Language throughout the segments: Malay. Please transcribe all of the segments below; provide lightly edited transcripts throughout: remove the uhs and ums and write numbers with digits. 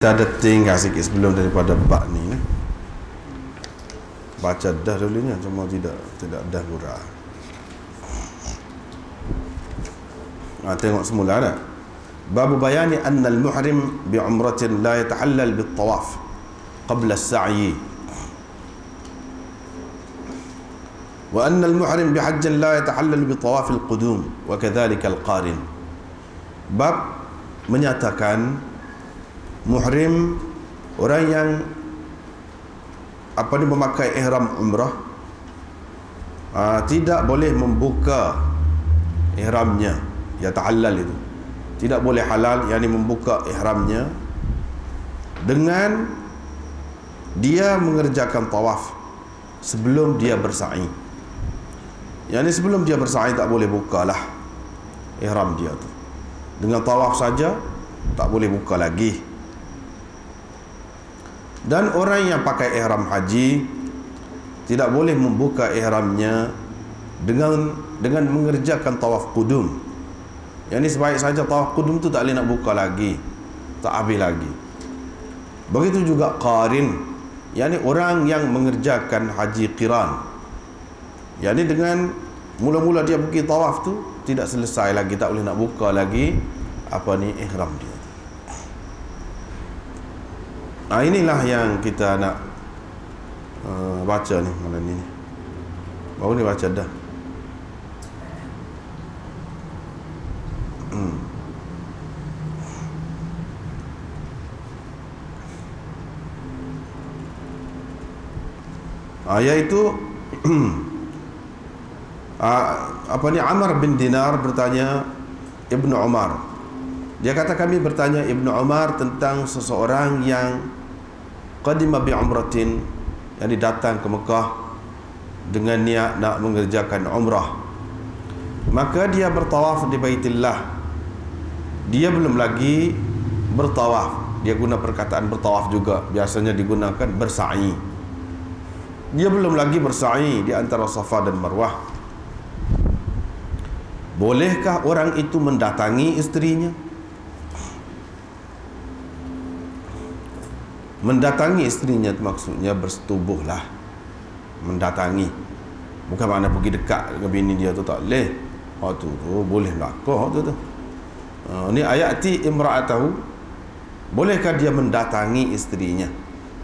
Kita ada tinggal sikit sebelum daripada bab ni. Baca dah dulunya, cuma tidak dah hurah. Tengok semula dah. Bab bayani anna al-muhrim bi umratin la yatahallal bit tawaf qabla as-sa'yi. Wa anna al-muhrim bi hajjin la yatahallal bi tawaf al-qudum wa kadhalika al-qarin. Bab menyatakan muhrim, orang yang memakai ihram umrah, tidak boleh membuka ihramnya, ya ta'allal itu tidak boleh halal, yakni membuka ihramnya dengan dia mengerjakan tawaf sebelum dia bersa'i. Yakni sebelum dia bersa'i tak boleh bukalah ihram dia tu. Dengan tawaf saja tak boleh buka lagi. Dan orang yang pakai ihram haji tidak boleh membuka ihramnya dengan mengerjakan tawaf qudum. Yang ini sebaik saja tawaf qudum tu tak boleh nak buka lagi, tak habis lagi. Begitu juga qarin, yakni orang yang mengerjakan haji qiran. Yakni dengan mula-mula dia pergi tawaf tu tidak selesai lagi, tak boleh nak buka lagi ihram dia. Inilah yang kita nak baca ni malam ni. Baru ni baca dah. Iaitu Amr bin Dinar bertanya Ibnu Umar. Dia kata kami bertanya Ibnu Umar tentang seseorang yang qadima bi umratin, yang datang ke Mekah dengan niat nak mengerjakan umrah. Maka dia bertawaf di Baitillah. Dia belum lagi bertawaf. Dia guna perkataan bertawaf juga, biasanya digunakan bersa'i. Dia belum lagi bersa'i di antara Safa dan Marwah. Bolehkah orang itu mendatangi isterinya? Mendatangi isterinya maksudnya bersetubuhlah. Mendatangi, bukan makna pergi dekat dengan bini dia tu, tak boleh. Tu boleh melakah tu. Ni ayati imra'atahu, bolehkah dia mendatangi isterinya,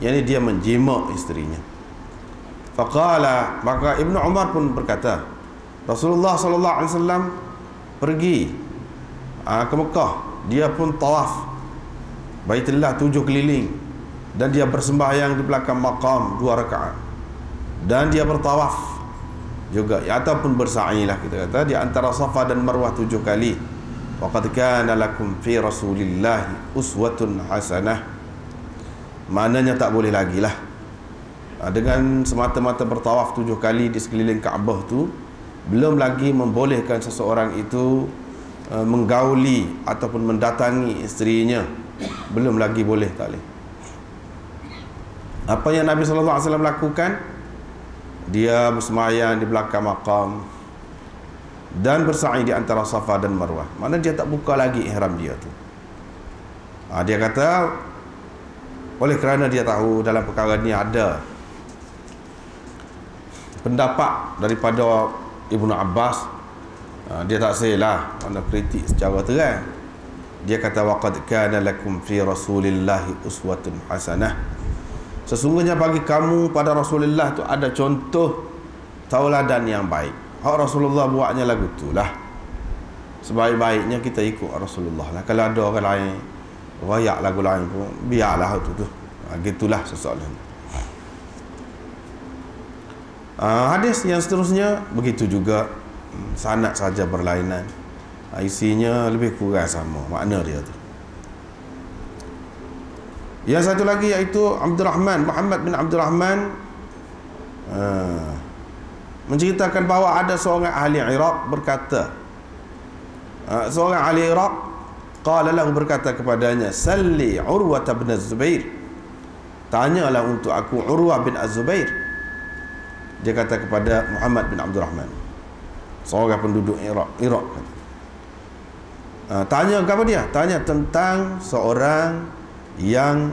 yakni dia menjima isterinya. Faqala, maka Ibnu Umar pun berkata, Rasulullah sallallahu alaihi wasallam pergi ke Mekah, dia pun tawaf Baitullah 7 keliling, dan dia bersembahyang di belakang maqam 2 rakaat, dan dia bertawaf juga, ataupun bersa'i lah kita kata, di antara Safa dan Marwah 7 kali. Waqad kana lakum fi Rasulillahi uswatun hasanah. Maknanya tak boleh lagi lah dengan semata-mata bertawaf 7 kali di sekeliling Kaabah tu, belum lagi membolehkan seseorang itu menggauli ataupun mendatangi isterinya, belum lagi boleh, tak boleh. Apa yang Nabi SAW lakukan, dia bersemayang di belakang maqam dan bersa'i di antara Safa dan Marwah. Mana dia tak buka lagi ihram dia tu. Dia kata, oleh kerana dia tahu dalam perkara ni ada pendapat daripada Ibnu Abbas, dia tak salah mana kritik secara terang. Dia kata, waqad kana lakum fi Rasulillahi uswatun hasanah. Sesungguhnya bagi kamu pada Rasulullah tu ada contoh tauladan yang baik. Hak Rasulullah buatnya lagu tu lah. Sebaik-baiknya kita ikut Rasulullah lah. Kalau ada orang lain rayak lagu lain pun, biarlah tu. Gitulah soalan. Hadis yang seterusnya begitu juga, sanad saja berlainan, isinya lebih kurang sama makna dia tu. Yang satu lagi iaitu Muhammad bin Abdurrahman menceritakan bahawa ada seorang ahli Iraq berkata, seorang ahli Iraq qala lahu, berkata kepadanya, salli Urwah bin Az-Zubair, tanyalah untuk aku Urwah bin Az-Zubair. Dia kata kepada Muhammad bin Abdurrahman, seorang penduduk Iraq kata, Tanya apa dia? Tanya tentang seorang yang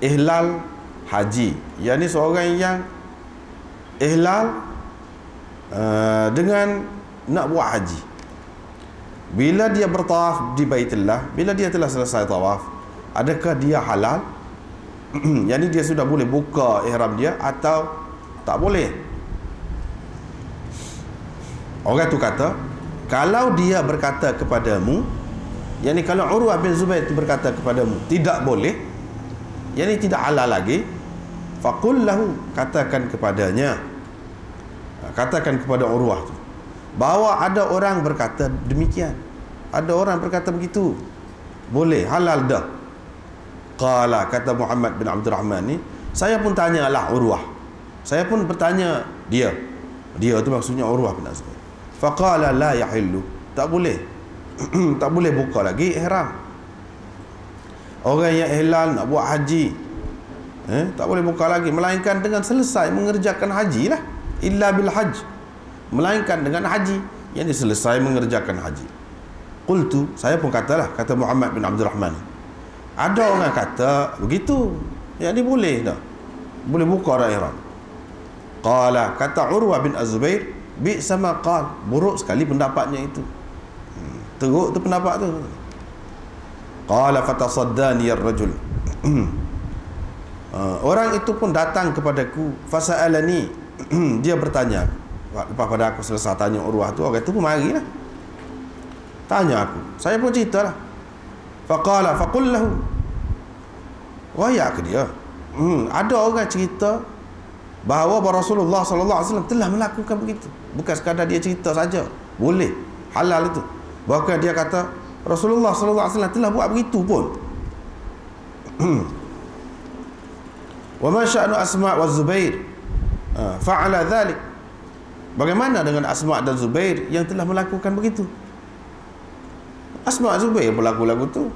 ihlal haji, yakni seorang yang ihlal dengan nak buat haji. Bila dia bertawaf di Baitullah, bila dia telah selesai tawaf, adakah dia halal? Yakni dia sudah boleh buka ihram dia atau tak boleh? Orang tu kata, kalau dia berkata kepadamu, yakni kalau Urwah bin Zubair itu berkata kepadamu tidak boleh, yakni tidak halal lagi, faqul lahu, katakan kepadanya, katakan kepada Urwah tu bahawa ada orang berkata demikian, ada orang berkata begitu, boleh, halal dah. Qala, kata Muhammad bin Abdul Rahman ni, saya pun tanyalah Urwah, saya pun bertanya dia tu maksudnya Urwah bin Zubair. Faqala la yahillu, tak boleh tak boleh buka lagi ihram. Orang yang ihlal nak buat haji, tak boleh buka lagi, melainkan dengan selesai mengerjakan haji lah. Illa bil hajj, melainkan dengan haji, yang selesai mengerjakan haji. Qultu, saya pun katalah, kata Muhammad bin Abdul Rahman, ada orang kata begitu, yang ni boleh dah, boleh buka dah ihram. Qala, kata Urwah bin Az-Zubair, bi'sa ma qal, buruk sekali pendapatnya itu, teruk tu pendapat tu. Qala fatasaddani ar-rajul, orang itu pun datang kepadaku, fasa'alani, dia bertanya. Lepas pada aku selesai tanya Urwah tu, orang tu pun marilah tanya aku, saya pun ceritalah. Faqala faqul lahu, wahyak ke dia, ada orang cerita bahawa Rasulullah sallallahu alaihi wasallam telah melakukan begitu, bukan sekadar dia cerita saja, boleh, halal itu, bahkan dia kata Rasulullah sallallahu alaihi wasallam telah buat begitu pun. Wa ma sya'nu Asma' wa Zubair fa'ala dhalik, bagaimana dengan Asma' dan Zubair yang telah melakukan begitu? Asma' Zubair pelaku lagu tu,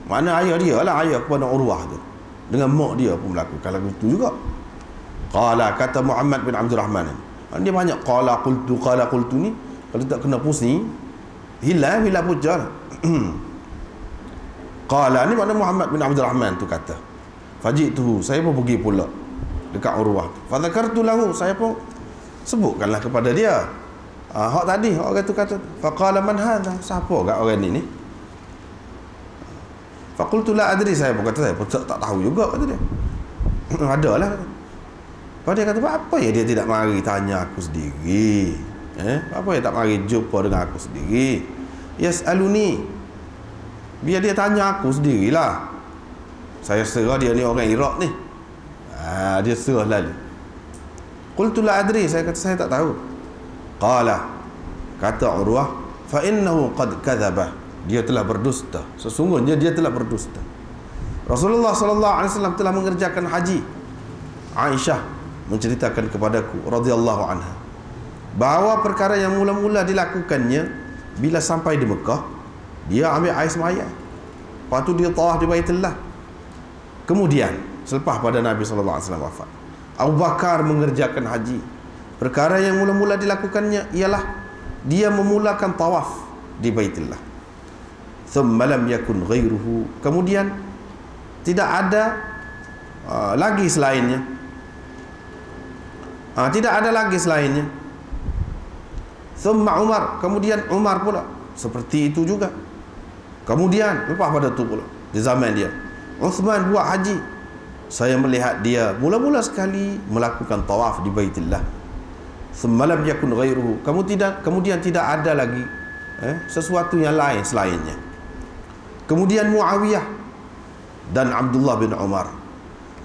mana ayah dia lah, ayah kepada Urwah tu, dengan mak dia pun melakukan lagu tu juga. Qala, kata Muhammad bin Abdul Rahman, dia banyak qala qultu ni, kalau tak kena pusing hilang pujar. Qala ni makna Muhammad bin Abdul Rahman tu kata, faji'tuhu, saya pun pergi pula dekat Urwah, fadzakartu lahu, saya pun sebutkanlah kepada dia hak tadi, orang tu kata. Faqala man hadha, siapa kat orang ni? Faqultu la adri, saya pun kata saya pun tak tahu juga, kata dia. Adalah. Lepas dia kata, apa ya dia tidak mari tanya aku sendiri, apa ya tak mari jumpa dengan aku sendiri? Yas'aluni, biar dia tanya aku sendirilah, saya serah dia ni orang Iraq ni, dia serah lalu. Qultu la adri, saya kata saya tak tahu. Qala, kata Urwah, fa innahu qad kadzaba, dia telah berdusta, sesungguhnya dia telah berdusta. Rasulullah sallallahu alaihi wasallam telah mengerjakan haji. Aisyah menceritakan kepadaku radhiyallahu anha bahawa perkara yang mula-mula dilakukannya bila sampai di Mekah, dia ambil air sembahyang, lepas tu dia tawaf di Baitullah. Kemudian selepas pada Nabi sallallahu alaihi wasallam wafat, Abu Bakar mengerjakan haji. Perkara yang mula-mula dilakukannya ialah dia memulakan tawaf di Baitullah. Thumma lam yakun ghairuhu, kemudian tidak ada lagi selainnya, tidak ada lagi selainnya. Thumma Umar, kemudian Umar pula seperti itu juga. Kemudian lepas pada itu pula di zaman dia, Uthman buat haji. Saya melihat dia mula-mula sekali melakukan tawaf di Baitullah. Thumma lam yakun ghairuhu, kemudian tidak ada lagi sesuatu yang lain selainnya. Kemudian Muawiyah dan Abdullah bin Umar.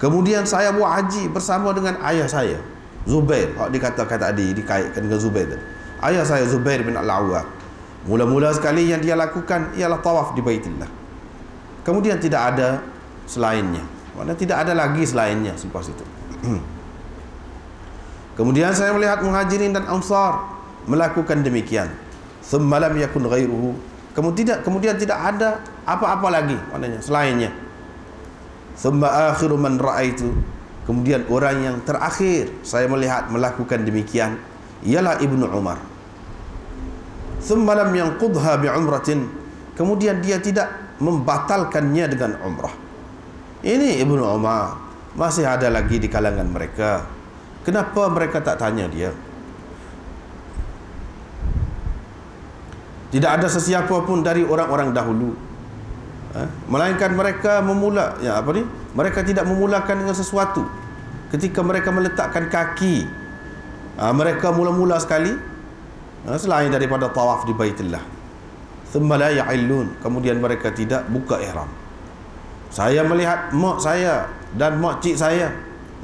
Kemudian saya buat haji bersama dengan ayah saya Zubair, dikatakan tadi dikaitkan dengan Zubair tadi. Ayah saya Zubair bin Al-Awwam, mula-mula sekali yang dia lakukan ialah tawaf di Baitullah. Kemudian tidak ada selainnya, maknanya tidak ada lagi selainnya selepas itu. Kemudian saya melihat Muhajirin dan Ansar melakukan demikian. Thumma lam yakun ghairuhu, kemudian tidak ada apa-apa lagi maknanya selainnya. Thumma akhiru man ra'aitu, kemudian orang yang terakhir saya melihat melakukan demikian ialah Ibnu Umar. Thumma lam yanqudha bi umratin, kemudian dia tidak membatalkannya dengan umrah. Ini Ibnu Umar masih ada lagi di kalangan mereka. Kenapa mereka tak tanya dia? Tidak ada sesiapa pun dari orang-orang dahulu, melainkan mereka mereka tidak memulakan dengan sesuatu. Ketika mereka meletakkan kaki, mereka mula-mula sekali selain daripada tawaf di Baitullah. Thumma la ya'illun, kemudian mereka tidak buka ihram. Saya melihat mak saya dan mak cik saya,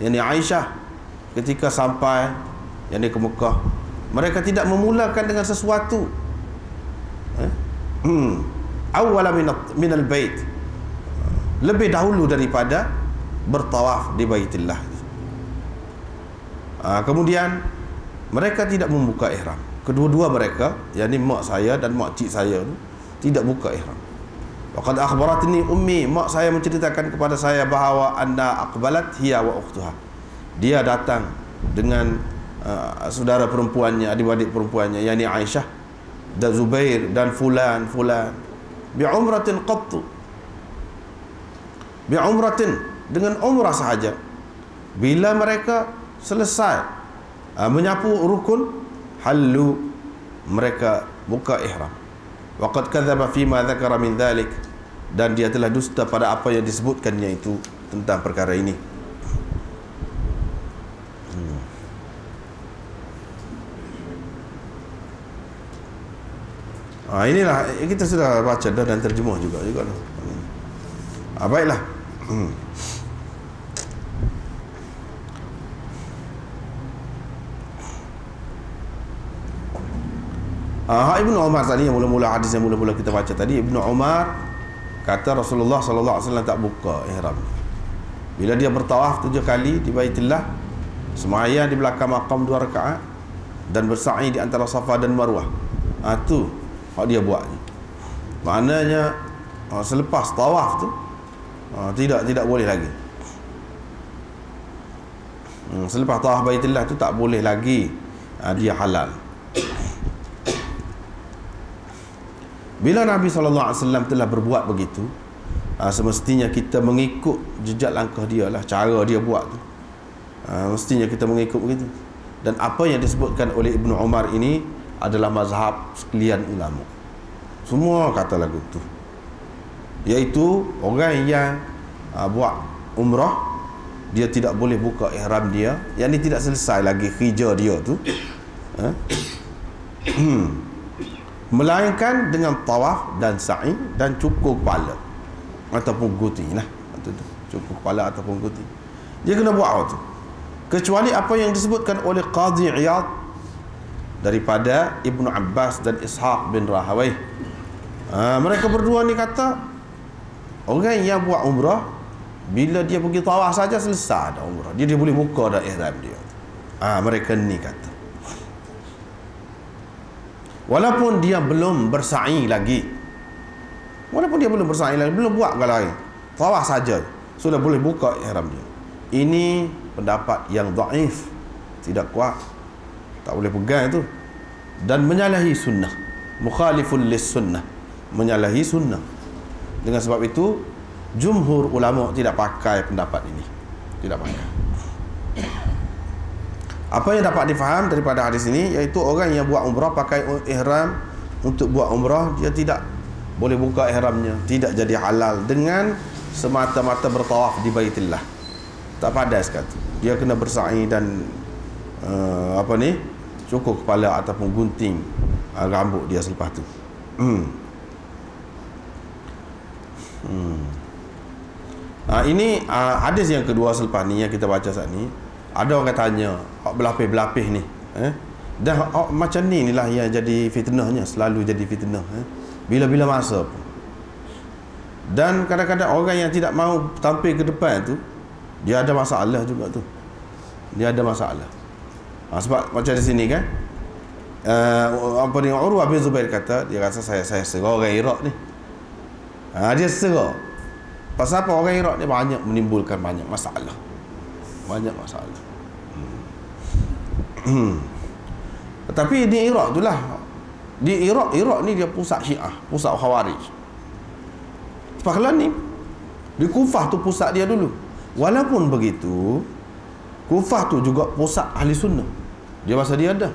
yakni Aisyah, ketika sampai yakni ke Mekah, mereka tidak memulakan dengan sesuatu. Awwala minal bait, lebih dahulu daripada bertawaf di Baitullah. Kemudian mereka tidak membuka ihram. Kedua-dua mereka, yakni mak saya dan mak cik saya tu, tidak buka ihram. Waqad akhbaratni ummi, mak saya menceritakan kepada saya bahawa anna aqbalat hiya wa ukhtuha. Dia datang dengan saudara perempuannya, adik-adik perempuannya, yakni Aisyah dan Zubair dan fulan bi'umratin qattu, bi'umratin, dengan umrah sahaja. Bila mereka selesai menyapu rukun, halu, mereka buka ihram. Waqad kadzaba fima dzakara min dzalik, dan dia telah dusta pada apa yang disebutkannya itu tentang perkara ini. Inilah kita sudah baca dah dan terjemah juga dah. Baiklah. Ibnu Umar tadi, yang mula-mula hadis yang mula-mula kita baca tadi, Ibnu Umar kata Rasulullah sallallahu alaihi wasallam tak buka ihram. Bila dia bertawaf 7 kali di Baitullah, sembahyang di belakang makam 2 rakaat dan bersa'i di antara Safa dan Marwah. Tu hak dia buat. Maknanya selepas tawaf tu tidak boleh lagi. Selepas tawaf Baitullah tu tak boleh lagi dia halal. Bila Nabi SAW telah berbuat begitu, semestinya kita mengikut jejak langkah dia lah, cara dia buat tu. Mestinya kita mengikut begitu. Dan apa yang disebutkan oleh Ibnu Umar ini adalah mazhab sekalian ulama. Semua kata lagu tu, iaitu orang yang buat umrah, dia tidak boleh buka ihram dia, yang ni tidak selesai lagi hijrah dia tu, melainkan dengan tawaf dan sa'i dan cukur kepala ataupun guti lah. Cukur kepala ataupun guti, dia kena buat tu, kecuali apa yang disebutkan oleh Qadhi Iyad daripada Ibnu Abbas dan Ishaq bin Rahawai. Mereka berdua ni kata orang yang buat umrah, bila dia pergi tawaf saja selesai dah umrah, dia boleh buka dah ihram dia. Mereka ni kata walaupun dia belum bersa'i lagi, belum buat kalau lain, tawaf saja sudah boleh buka ihram dia. Ini pendapat yang dhaif, tidak kuat, tak boleh pegang itu, dan menyalahi sunnah, mukhalifun lis sunnah, menyalahi sunnah. Dengan sebab itu jumhur ulama tidak pakai pendapat ini, tidak pakai. Apa yang dapat difaham daripada hadis ini, iaitu orang yang buat umrah pakai ihram untuk buat umrah, dia tidak boleh buka ihramnya, tidak jadi halal dengan semata-mata bertawaf di Baitullah. Tak padas kata, dia kena bersa'i dan cukur kepala ataupun gunting rambut dia selepas tu. Ini hadis yang kedua selepas ni yang kita baca saat ni. Ada orang tanya, berlapis-berlapis ni, dah macam ni lah yang jadi fitnahnya, selalu jadi fitnah, bila-bila masa pun. Dan kadang-kadang orang yang tidak mahu tampil ke depan tu, dia ada masalah juga tu, dia ada masalah. Sebab macam di sini kan, Urwah bin Zubair kata, dia rasa saya serah orang Iraq ni. Dia serah pasal apa? Orang Iraq ni banyak menimbulkan banyak masalah. Tetapi di Iraq itulah, di Iraq ni dia pusat Syiah, pusat Khawarij. Sebab ni Di Kufah tu pusat dia dulu. Walaupun begitu, Kufah tu juga pusat ahli sunnah. Dia masa dia ada.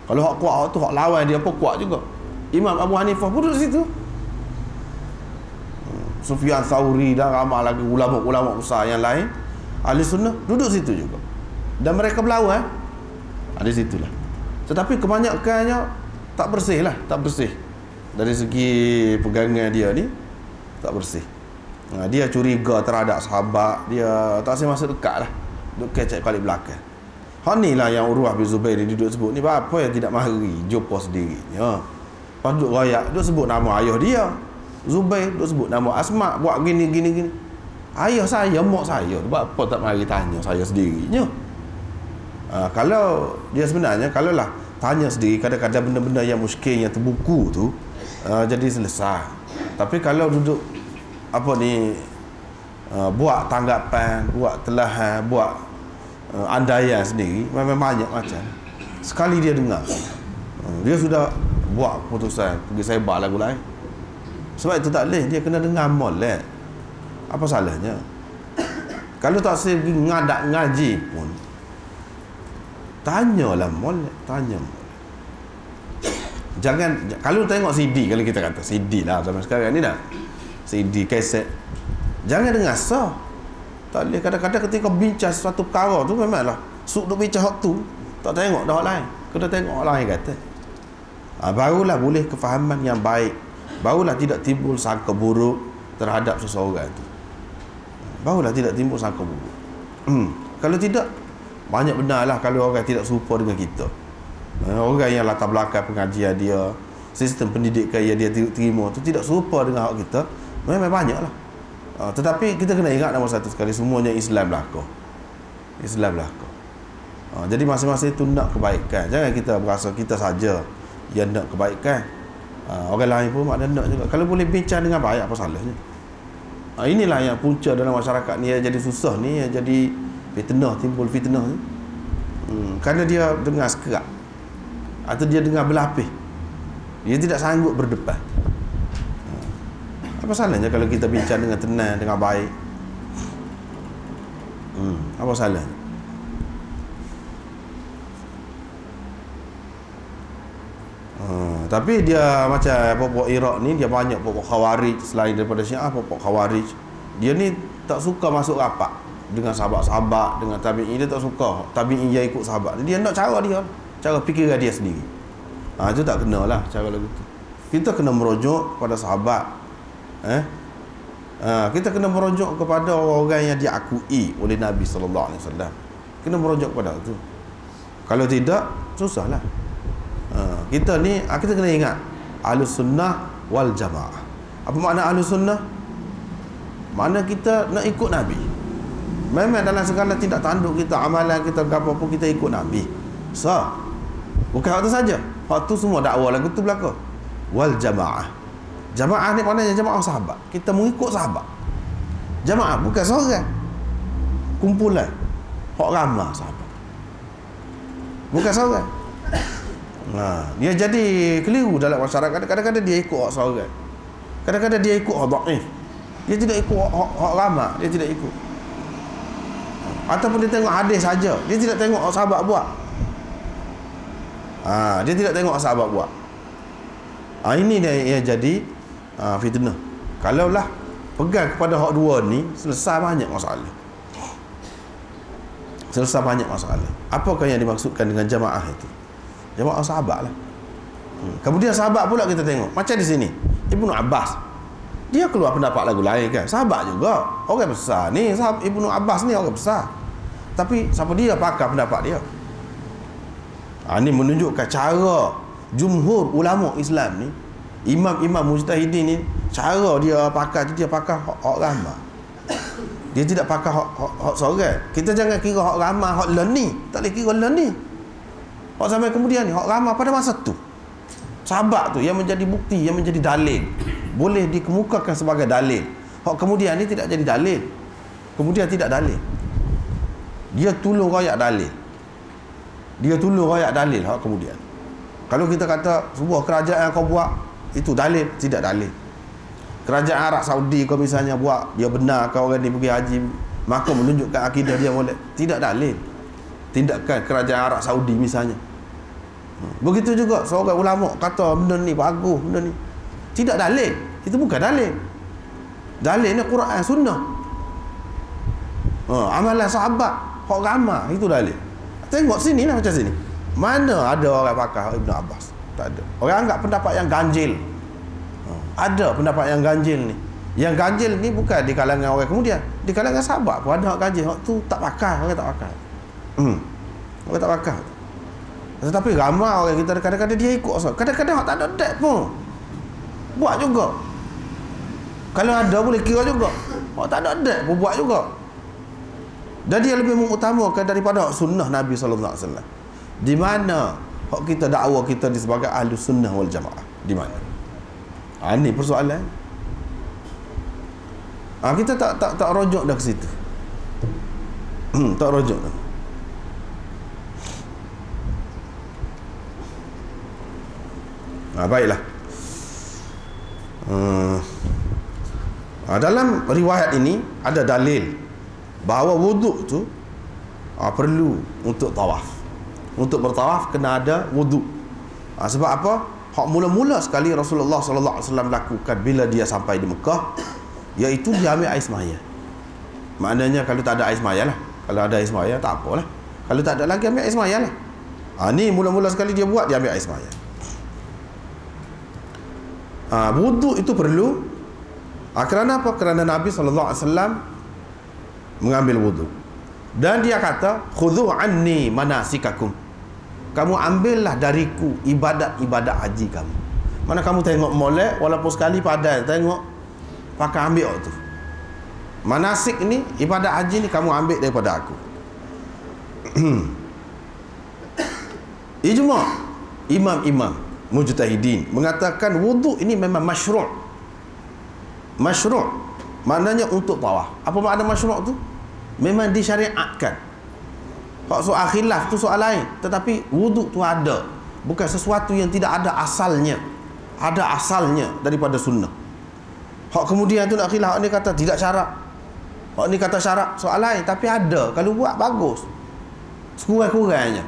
Kalau hak kuat tu, hak lawan dia pun kuat juga. Imam Abu Hanifah pun duduk situ. Sufyan Thauri dan ramai lagi ulama-ulama besar yang lain ahli sunnah duduk situ juga. Dan mereka berlawan ada situlah. Tetapi kebanyakannya tak bersih lah, tak bersih. Dari segi pegangan dia ni tak bersih. Dia curiga terhadap sahabat, dia tak asyik masuk dekat lah, duduk kecek kali belakang. Hak ni lah yang Urwah bin Zubair ni duduk sebut ni, apa yang tidak mari jumpa sendirinya. Lepas duduk rayak, duduk sebut nama ayah dia Zubair, duduk sebut nama Asma, buat gini. Ayah saya, mak saya, buat apa tak mari tanya saya sendirinya. Kalau dia sebenarnya, kalau lah tanya sendiri, kadang-kadang benda-benda yang muskil, yang terbuku tu jadi selesai. Tapi kalau duduk buat tanggapan, buat telahan, buat andaian sendiri, memang banyak macam. Sekali dia dengar, dia sudah buat keputusan pergi sebar lagu lain. Sebab itu tak boleh, dia kena dengar molek. Apa salahnya? Kalau tak saya pergi ngadak ngaji pun, tanyalah molek, tanya molek. Jangan, kalau tengok CD, kalau kita kata CD lah zaman sekarang ni dah, CD, kaset, jangan dengar sah. Tak boleh. Kadang-kadang ketika bincang sesuatu perkara tu, memanglah suk duk bincang hak tu, tak tengok dah hak lain, kena tengok hak lain kata. Barulah boleh kefahaman yang baik, barulah tidak timbul sangka buruk terhadap seseorang tu, barulah tidak timbul sangka buruk. Kalau tidak, banyak benar lah kalau orang tidak serupa dengan kita. Orang yang latar belakang pengajian dia, sistem pendidikan yang dia terima tu tidak serupa dengan hak kita, memang banyak lah. Tetapi kita kena ingat nombor satu sekali, semuanya Islam belaka. Islam belaka. Jadi masing-masing itu nak kebaikan. Jangan kita berasa kita saja yang nak kebaikan. Orang lain pun ada nak juga. Kalau boleh bincang dengan baik, apa salahnya? Inilah yang punca dalam masyarakat ni, yang jadi susah ni, yang jadi fitnah, timbul fitnah ni. Kerana dia dengar sekerak, atau dia dengar berlapis, dia tidak sanggup berdepan. Apa salahnya kalau kita bincang dengan tenang, dengan baik? Apa salahnya? Tapi dia macam pokok Iraq ni, dia banyak pokok Khawarij. Selain daripada Syiah, pokok Khawarij, dia ni tak suka masuk rapat dengan sahabat-sahabat, dengan tabi'in. Dia tak suka tabi'in yang ikut sahabat. Dia nak cara dia, cara fikiran dia sendiri. Itu tak kena lah cara lagu tu. Kita kena merujuk kepada sahabat. Kita kena merujuk kepada orang-orang yang diakui oleh Nabi SAW. Kena merujuk kepada itu. Kalau tidak, susahlah. Kita ni, kita kena ingat Ahlus Sunnah wal Jamaah. Apa makna Ahlus Sunnah? Makna kita nak ikut Nabi. Memang dalam segala tindak tanduk kita, amalan kita, apa pun kita ikut Nabi. Bukan hak tu saja, hak tu semua dakwah lagu tu belaka. Wal Jamaah. Jamaah ni maknanya jamaah sahabat. Kita mengikut sahabat. Jamaah bukan seorang, kumpulan, hak ramai sahabat, bukan seorang. Dia jadi keliru dalam masyarakat. Kadang-kadang dia ikut hak seorang, kadang-kadang dia ikut hak dhaif. Dia tidak ikut hak ramai, dia tidak ikut. Ataupun dia tengok hadis saja, dia tidak tengok hak sahabat buat. Dia tidak tengok hak sahabat buat. Ini dia yang jadi fitnah. Kalaulah pegang kepada hak dua ni, selesai banyak masalah. Selesai banyak masalah. Apakah yang dimaksudkan dengan jamaah itu? Jamaah sahabat lah. Kemudian sahabat pula kita tengok, macam di sini Ibnu Abbas, dia keluar pendapat lagu lain kan, sahabat juga, orang besar ni. Ibnu Abbas ni orang besar, tapi siapa dia pakar pendapat dia? Ini menunjukkan cara jumhur ulama Islam ni, imam-imam mujtahidin ni, cara dia pakar tu, dia pakar hak ramai. Dia tidak pakar hak seorang. Kita jangan kira hak ramai, hak leni, tak boleh kira leni. Hak sampai kemudian ni, hak ramai pada masa tu, sahabat tu yang menjadi bukti, yang menjadi dalil, boleh dikemukakan sebagai dalil. Hak kemudian ni tidak jadi dalil, kemudian tidak dalil. Dia tolong rakyat dalil, dia tolong rakyat dalil hak kemudian. Kalau kita kata sebuah kerajaan kau buat, itu dalil, tidak dalil. kerajaan Arab Saudi kau misalnya buat, dia benar kau orang ni pergi haji, maka menunjukkan akidah dia boleh. Tidak dalil tindakan kerajaan Arab Saudi misalnya. Begitu juga seorang ulama kata benda ni bagus, benda ni tidak dalil. Itu bukan dalil. Dalil ni Quran Sunnah. Amalan sahabat hak ramah, itu dalil. Tengok sini lah, macam sini. Mana ada orang pakar Ibn Abbas? Tak ada. Orang anggap pendapat yang ganjil. Ada pendapat yang ganjil ni. Yang ganjil ni bukan di kalangan orang kemudian, di kalangan sahabat pun ada hak ganjil. Hak tu tak pakar, orang tak pakar. Orang tak pakar. Tetapi ramai orang kita kadang-kadang dia ikut, kadang-kadang hak tak ada dek pun buat juga. Kalau ada boleh kira juga. Hak tak ada dek pun buat juga. Dan dia lebih mengutamakan daripada sunnah Nabi SAW. Di mana hak kita dakwa kita di sebagai ahli sunnah wal jamaah? Di mana? Ini persoalan. Kita tak rojok dah ke situ. Tak rojok dah. Baiklah. Dalam riwayat ini ada dalil bahawa wuduk tu perlu untuk tawaf. Untuk bertawaf kena ada wuduk. Sebab apa? Hak mula-mula sekali Rasulullah SAW lakukan bila dia sampai di Mekah, iaitu dia ambil air semaya. Maknanya kalau tak ada air semaya lah. Kalau ada air semaya tak apalah. Kalau tak ada lagi ambil air semaya lah. Ni mula-mula sekali dia buat, dia ambil air semaya. Wuduk itu perlu. Kerana apa? Kerana Nabi SAW mengambil wuduk. Dan dia kata, khudhu anni manasikakum. Kamu ambillah dariku ibadat-ibadat haji kamu. Mana kamu tengok molek, walaupun sekali padan, tengok pakai ambil tu. Manasik ni, ibadat haji ni kamu ambil daripada aku. Ijma' imam-imam mujtahidin mengatakan wuduk ini memang masyru'. Masyru' maknanya untuk tawaf. Apa makna masyru' tu? Memang disyariatkan. Hak soal khilaf tu soal lain, tetapi wuduk tu ada. Bukan sesuatu yang tidak ada asalnya. Ada asalnya daripada sunnah. Hak kemudian tu nak khilaf, hak ni kata tidak syarat, hak ni kata syarat, soal lain. Tapi ada, kalau buat bagus. Sekurang-kurangnya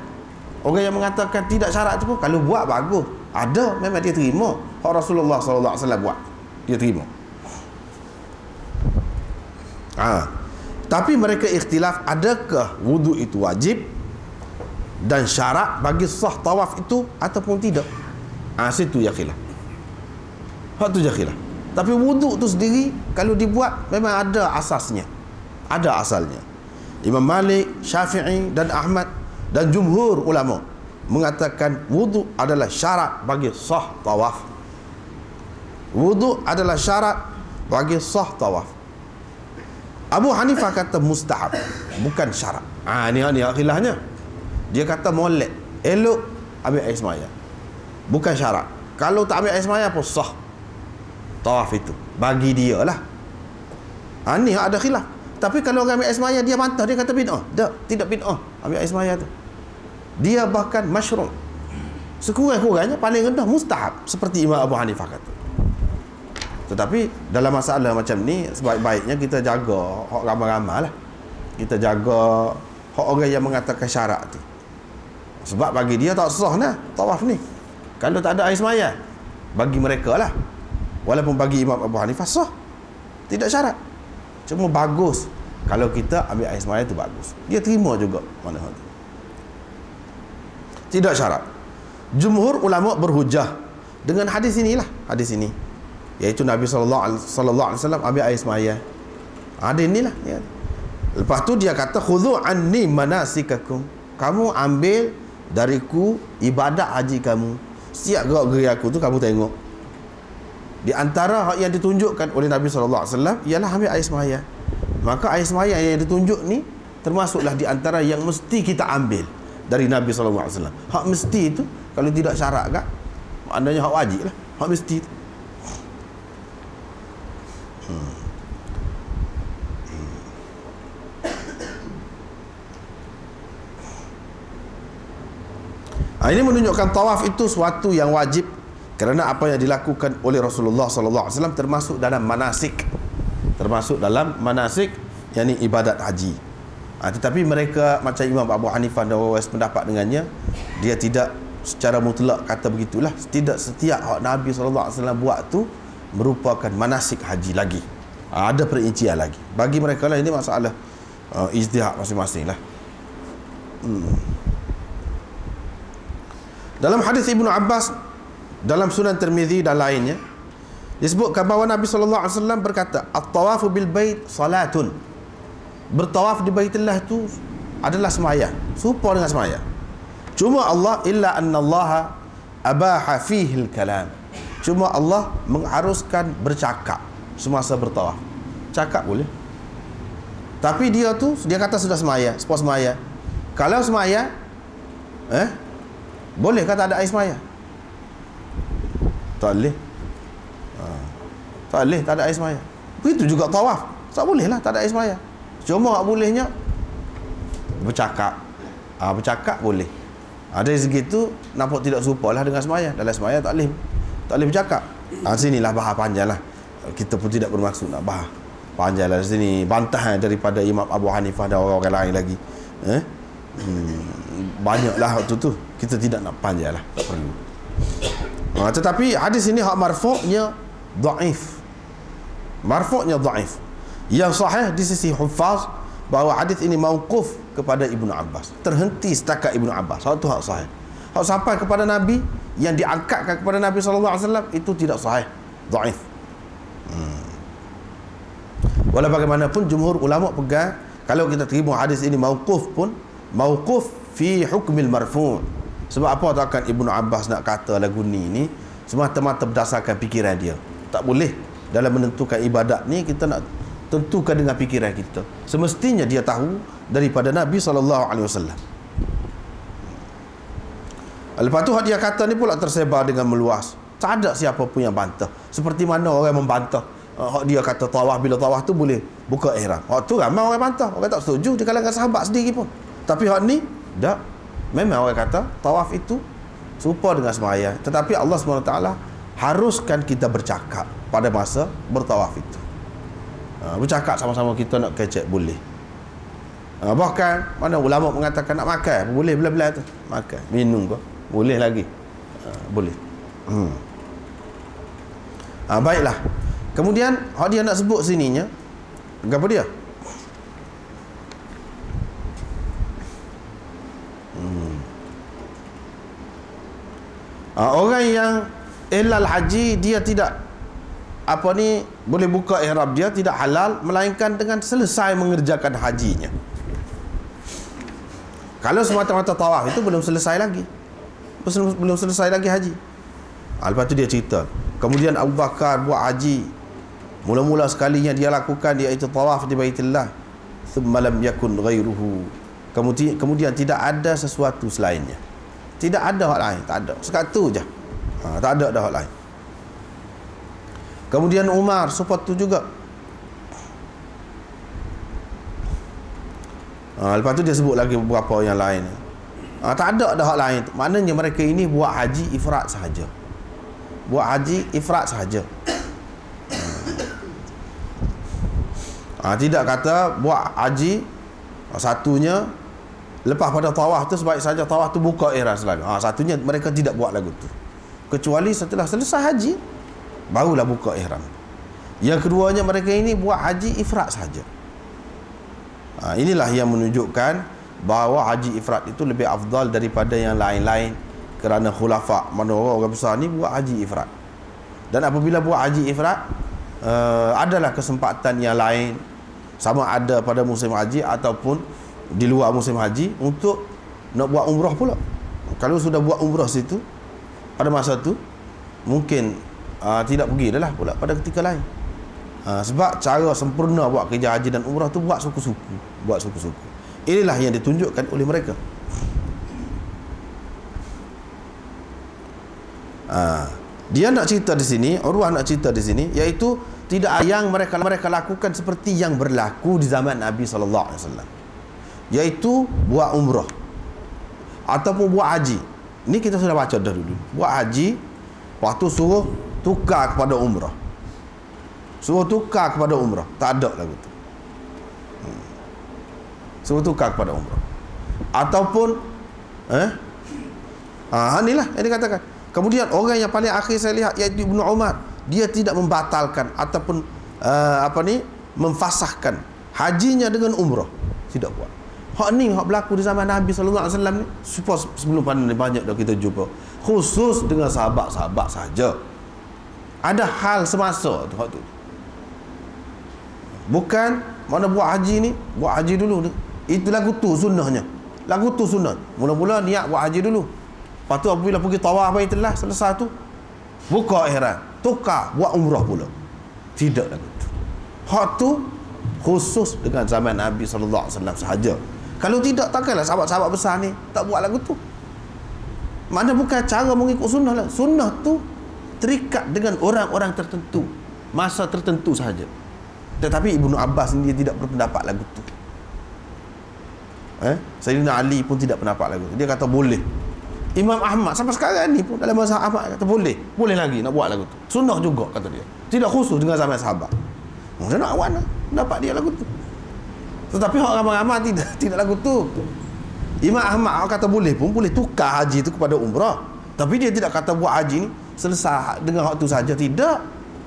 orang yang mengatakan tidak syarat tu pun kalau buat bagus, ada, memang dia terima. Hak Rasulullah SAW buat, dia terima. Tapi mereka ikhtilaf, adakah wuduk itu wajib dan syarat bagi sah tawaf itu ataupun tidak. Situ ya khilaf. Hak tu je khilaf. Tapi wuduk tu sendiri kalau dibuat memang ada asasnya, ada asalnya. Imam Malik, Syafi'i dan Ahmad dan jumhur ulama mengatakan wuduk adalah syarat bagi sah tawaf. Wuduk adalah syarat bagi sah tawaf. Abu Hanifah kata mustahab, bukan syarat. Ni khilafnya. Dia kata molek, elok ambil air semaya, bukan syarat. Kalau tak ambil air semaya pun sah tawaf itu, bagi dia lah. Ni ada khilaf. Tapi kalau orang ambil air semaya, dia bantah, dia kata bid'ah. Tidak bid'ah ambil air semaya tu. Dia bahkan masyru'. Sekurang-kurangnya paling rendah mustahab, seperti Imam Abu Hanifah kata. Tetapi dalam masalah macam ni, sebaik-baiknya kita jaga hak ramai-ramai lah. Kita jaga hak orang yang mengatakan syarat tu. Sebab bagi dia tak sah lah tawaf ni kalau tak ada air semaya. Bagi mereka lah. Walaupun bagi Imam Abu Hanifah sah, tidak syarat. Cuma bagus kalau kita ambil air semaya tu, bagus. Dia terima juga mana tu. Tidak syarat. Jumhur ulama berhujah dengan hadis inilah, hadis ini, iaitu Nabi SAW ambil air semaya. Ada inilah ya. Lepas tu dia kata khudhu anni manasikakum. Kamu ambil dariku ibadat haji kamu. Setiap gerak-gerik aku tu kamu tengok. Di antara hak yang ditunjukkan oleh Nabi SAW ialah ambil air semaya. Maka air semaya yang ditunjuk ni termasuklah di antara yang mesti kita ambil dari Nabi SAW. Hak mesti itu kalau tidak syarat kan, maknanya hak wajib lah. Hak mesti itu. Ini menunjukkan tawaf itu suatu yang wajib Kerana apa yang dilakukan oleh Rasulullah sallallahu alaihi wasallam termasuk dalam manasik, yakni ibadat haji. Tetapi mereka macam Imam Abu Hanifah dan Wais pendapat dengannya, dia tidak secara mutlak kata begitulah. Tidak setiap Nabi sallallahu alaihi wasallam buat tu merupakan manasik haji lagi. Ada perincian lagi. Bagi mereka lah ini masalah ijtihad masing-masing lah. Dalam hadis Ibnu Abbas dalam Sunan Tirmizi dan lainnya disebutkan bahawa Nabi sallallahu alaihi wasallam berkata, "At-tawafu bil bait salatun." Bertawaf di Baitullah itu adalah sembahyang, serupa dengan sembahyang. Cuma Allah illa annallaha abaha fihi al-kalam. Cuma Allah mengharuskan bercakap semasa bertawaf. Cakap boleh. Tapi dia kata sudah sembahyang, sepas sembahyang. Kalau sembahyang boleh kata ada air sembahyang? Tak boleh. Tak boleh, tak ada air sembahyang. Begitu juga tawaf. Tak boleh lah, tak ada air sembahyang. Cuma bolehnya bercakap. Bercakap boleh. Dari segi itu nampak tidak serupa lah dengan sembahyang. Dalam sembahyang tak boleh bercakap. Sinilah bahas panjang lah. Kita pun tidak bermaksud nak bahas panjang lah. Sini bantahan daripada Imam Abu Hanifah dan orang-orang lain lagi. Banyaklah waktu tu. Kita tidak nak panjang lah, tak perlu. Tetapi hadis ini hak marfu'nya dhaif. Marfu'nya dhaif. Yang sahih di sisi hufaz bahawa hadis ini mauquf kepada Ibnu Abbas. Terhenti setakat Ibnu Abbas. Hak tu hak sahih. Hak sampai kepada Nabi, yang diangkatkan kepada Nabi sallallahu alaihi wasallam itu tidak sahih, dhaif. Walau bagaimanapun jumhur ulama pegang kalau kita terima hadis ini mauquf pun mauquf fi hukmil marfu'. Sebab apa takkan Ibnu Abbas nak kata lagu ni semata-mata berdasarkan fikiran dia. Tak boleh. Dalam menentukan ibadat ni kita nak tentukan dengan fikiran kita. Semestinya dia tahu daripada Nabi SAW. Lepas tu dia kata ni pula tersebar dengan meluas. Tak ada siapa pun yang bantah. Seperti mana orang membantah dia kata tawaf, bila tawaf tu boleh buka ihram. Tu ramai orang bantah. Orang tak setuju di kalangan sahabat sendiri pun. Tapi hak ni tak. Memang orang kata tawaf itu serupa dengan sembahyang. Tetapi Allah SWT haruskan kita bercakap pada masa bertawaf itu. Bercakap sama-sama kita nak kecek boleh. Bahkan mana ulama mengatakan nak makan boleh bila-bila tu. Makan, minum kau boleh lagi. Boleh. Baiklah. Kemudian hak dia nak sebut sininya apa dia? Orang yang ihlal haji dia tidak boleh buka ihram, dia tidak halal melainkan dengan selesai mengerjakan hajinya. Kalau semata-mata tawaf itu belum selesai lagi. Belum selesai lagi haji. Lepas tu dia cerita, kemudian Abu Bakar buat haji. Mula-mula sekalinya dia lakukan iaitu tawaf di Baitullah. Thumma lam yakun ghairuhu. Kemudian tidak ada sesuatu selainnya. Tidak ada hak lain, tak ada. Sekatu je. Tak ada hak lain. Kemudian Umar seperti itu juga. Lepas tu dia sebut lagi beberapa yang lain. Tak ada hak lain. Maknanya mereka ini buat haji ifrat sahaja. Buat haji ifrat sahaja. Tidak kata buat haji satunya lepas pada tawaf tu sebaik saja tawaf tu buka ihram selalu. Satunya mereka tidak buat lagu tu. Kecuali setelah selesai haji barulah buka ihram. Yang keduanya mereka ini buat haji ifrat saja. Inilah yang menunjukkan bahawa haji ifrat itu lebih afdal daripada yang lain-lain kerana khulafa mana orang besar ni buat haji ifrat. Dan apabila buat haji ifrat adalah kesempatan yang lain, sama ada pada musim haji ataupun di luar musim haji untuk nak buat umrah pula. Kalau sudah buat umrah situ pada masa tu mungkin tidak pergi dah lah pula pada ketika lain. Sebab cara sempurna buat kerja haji dan umrah tu buat suku-suku. Inilah yang ditunjukkan oleh mereka. Dia nak cerita di sini, Urwah nak cerita di sini, iaitu tidak yang mereka lakukan seperti yang berlaku di zaman Nabi sallallahu alaihi wasallam. Iaitu buat umrah ataupun buat haji. Ini kita sudah baca dah dulu. Buat haji Lepas tu suruh tukar kepada umrah. Suruh tukar kepada umrah. Tak ada lagu tu. Suruh tukar kepada umrah. Ataupun inilah yang dikatakan. Kemudian orang yang paling akhir saya lihat iaitu Ibnu Umar, dia tidak membatalkan ataupun memfasahkan hajinya dengan umrah. Tidak buat. Hak ni hak berlaku di zaman Nabi sallallahu alaihi wasallam ni, sebelum pandai banyak dah kita jumpa. Khusus dengan sahabat-sahabat saja. Ada hal semasa tu hak tu. Bukan mana buat haji ni, buat haji dulu. Itu lagu tu sunnahnya. Lagu tu sunnah. Mula-mula niat buat haji dulu. Lepas tu apabila pergi tawaf Baitullah selesai tu, buka ihram, tukar buat umrah pula. Tidak lagu tu. Hak tu khusus dengan zaman Nabi sallallahu alaihi wasallam sahaja. Kalau tidak, takkanlah sahabat-sahabat besar ni tak buat lagu tu. Mana bukan cara mengikut sunnah lah. Sunnah tu terikat dengan orang-orang tertentu, masa tertentu sahaja. Tetapi Ibnu Abbas ni dia tidak berpendapat lagu tu. Sayyidina Ali pun tidak pendapat lagu tu. Dia kata boleh. Imam Ahmad sampai sekarang ni pun dalam mazhab Ahmad kata boleh. Boleh lagi nak buat lagu tu. Sunnah juga kata dia. Tidak khusus dengan zaman sahabat. Macam nak awak nak dapat dia lagu tu. Tetapi orang ramai-ramai tidak lagu tu. Imam Ahmad kata boleh pun, boleh tukar haji tu kepada umrah. Tapi dia tidak kata buat haji ni selesai dengan hak tu saja. Tidak.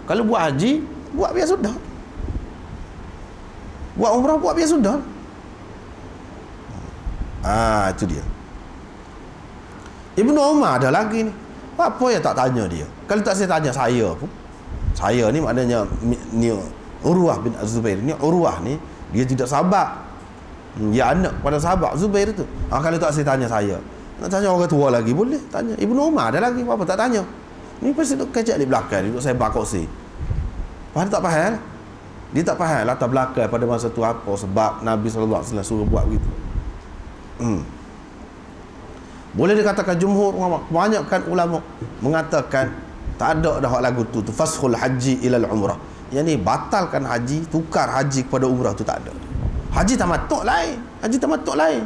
Kalau buat haji, buat biar sudah. Buat umrah, buat biar sudah. Itu dia. Ibnu Umar ada lagi ni. Apa yang tak tanya dia? Kalau tak saya tanya saya pun. Saya ni maknanya ni Urwah bin Az-Zubair. Ni Urwah ni dia tidak sahabat. Dia anak pada sahabat Zubair tu. Kalau tak saya tanya saya. Nak tanya orang tua lagi boleh tanya. Ibnu Umar ada lagi, apa tak tanya. Ni pasti duk kecek di belakang, duk saya bakok. Padahal tak faham. Dia tak faham latar belakang pada masa tu apa sebab Nabi sallallahu alaihi wasallam suruh buat begitu. Boleh dikatakan jumhur ulama, kebanyakan ulama mengatakan tak ada dah hak lagu tu faskhul haji ilal umrah. Yang ni batalkan haji, tukar haji kepada umrah tu tak ada. Haji tamattu' lain. Haji tamattu' lain.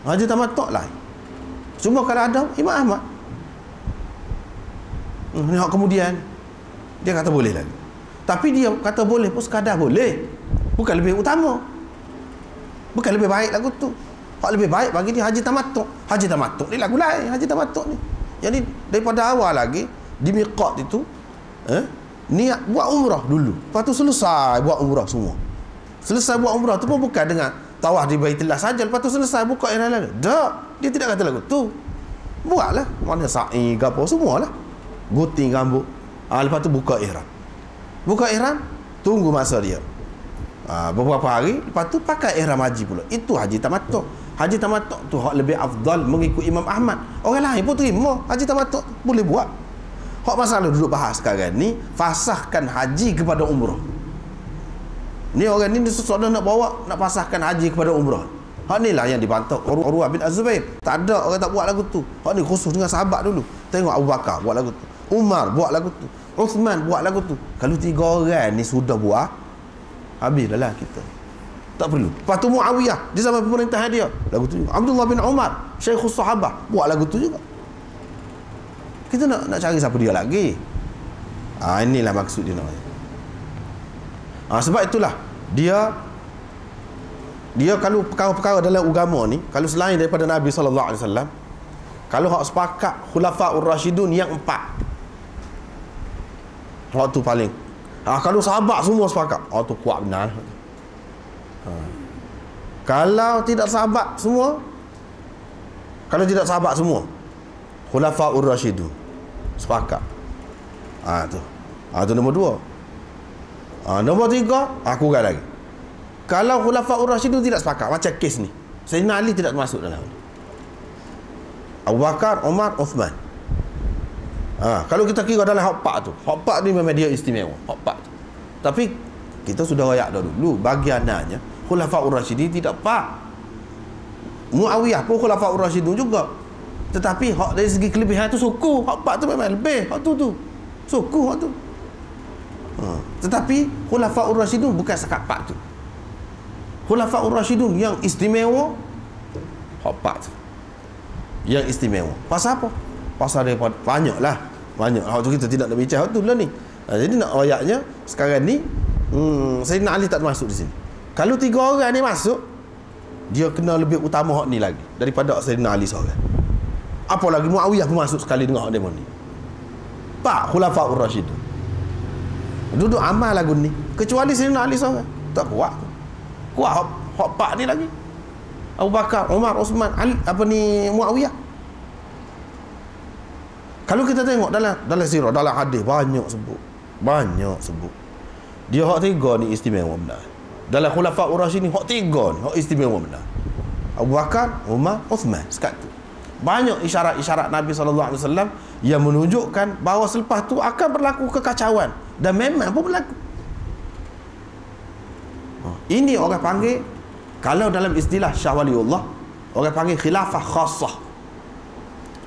Haji tamattu' lain. Cuma kalau ada Imam Ahmad. Ni hak kemudian dia kata boleh lagi. Tapi dia kata boleh pun sekadar boleh. Bukan lebih utama. Bukan lebih baik lagu tu. Hak lebih baik bagi dia haji tamattu'. Haji tamattu' ni lagu lain, haji tamattu' ni. Jadi daripada awal lagi di miqat itu niat buat umrah dulu. Lepas tu selesai buat umrah semua. Selesai buat umrah tu pun bukan dengan tawaf di Baitullah saja. Lepas tu selesai buka ihram lain. Tak, dia tidak kata lagu tu. Buatlah mana sa'i gapo semualah. Gunting rambut. Lepas tu buka ihram. Buka ihram, tunggu masa dia. Beberapa hari, lepas tu pakai ihram haji pula. Itu haji tamattu'. Haji tamattu' tu hak lebih afdal mengikut Imam Ahmad. Orang lain pun terima haji tamattu' boleh buat. Hak masalah duduk bahas sekarang ni, fasahkan haji kepada umrah. Ni orang ni sesuatu nak bawa, nak fasahkan haji kepada umrah. Hak ni lah yang dibantah Urwah bin Az-Zubair. Tak ada orang tak buat lagu tu. Hak ni khusus dengan sahabat dulu. Tengok Abu Bakar buat lagu tu, Umar buat lagu tu, Uthman buat lagu tu. Kalau 3 orang ni sudah buat, habis dah lah kita. Tak perlu. Lepas tu Muawiyah di zaman pemerintahan dia, lagu tu juga. Abdullah bin Umar, Syekhus Sahabah, buat lagu tu juga. Kita nak cari siapa dia lagi. Inilah maksud dia namanya. Sebab itulah dia kalau perkara-perkara dalam agama ni, kalau selain daripada Nabi sallallahu alaihi wasallam, kalau hak sepakat Khulafaur Rasyidun yang 4, hak tu paling. Kalau sahabat semua sepakat, tu kuat benar. Kalau tidak sahabat semua, Khulafaur Rasyidun sepakat. Tu nombor 2. Nombor 3, aku kurang lagi. Kalau Khulafaur Rasyidun tidak sepakat, macam kes ni, Sayyidina Ali tidak masuk dalam ni. Abu Bakar, Umar, Uthman. Kalau kita kira dalam hak 4 tu, hak 4 ni memang dia istimewa, hak 4 tu. Tapi kita sudah royak dah dulu bagiannya Khulafaur Rasyidin tidak 4. Muawiyah pun Khulafaur Rasyidun juga. Tetapi hak dari segi kelebihan tu suku, hak 4 tu memang lebih, hak tu suku hak tu. Tetapi Khulafaur Rasyidun bukan sekat 4 tu. Khulafaur Rasyidun yang istimewa hak 4 tu. Yang istimewa. Pasal apa? Pasal daripada banyaklah Banyak. Waktu kita tidak nak bincang tu lah ni. Jadi nak ayatnya sekarang ni Sayyidina Ali tak masuk di sini. Kalau 3 orang ni masuk, dia kena lebih utama hak ni lagi daripada Sayyidina Ali seorang. Apa lagi Muawiyah pun masuk sekali dengan hak demo ni. Pak Khulafaur Rasyidun duduk amal lagu ni, kecuali Sayyidina Ali seorang tak kuat. Kuat hak pak ni lagi. Abu Bakar, Umar, Osman, Ali, Muawiyah. Kalau kita tengok dalam sirah, dalam hadis banyak sebut. Dia hak 3 ni istimewa benar. Dalam Khulafaur Rasyidin hak 3 ni hak istimewa benar. Abu Bakar, Umar, Osman sekat tu. Banyak isyarat-isyarat Nabi SAW yang menunjukkan bahawa selepas tu akan berlaku kekacauan, dan memang pun berlaku. Ini orang panggil, kalau dalam istilah Syah Waliullah, orang panggil khilafah khassah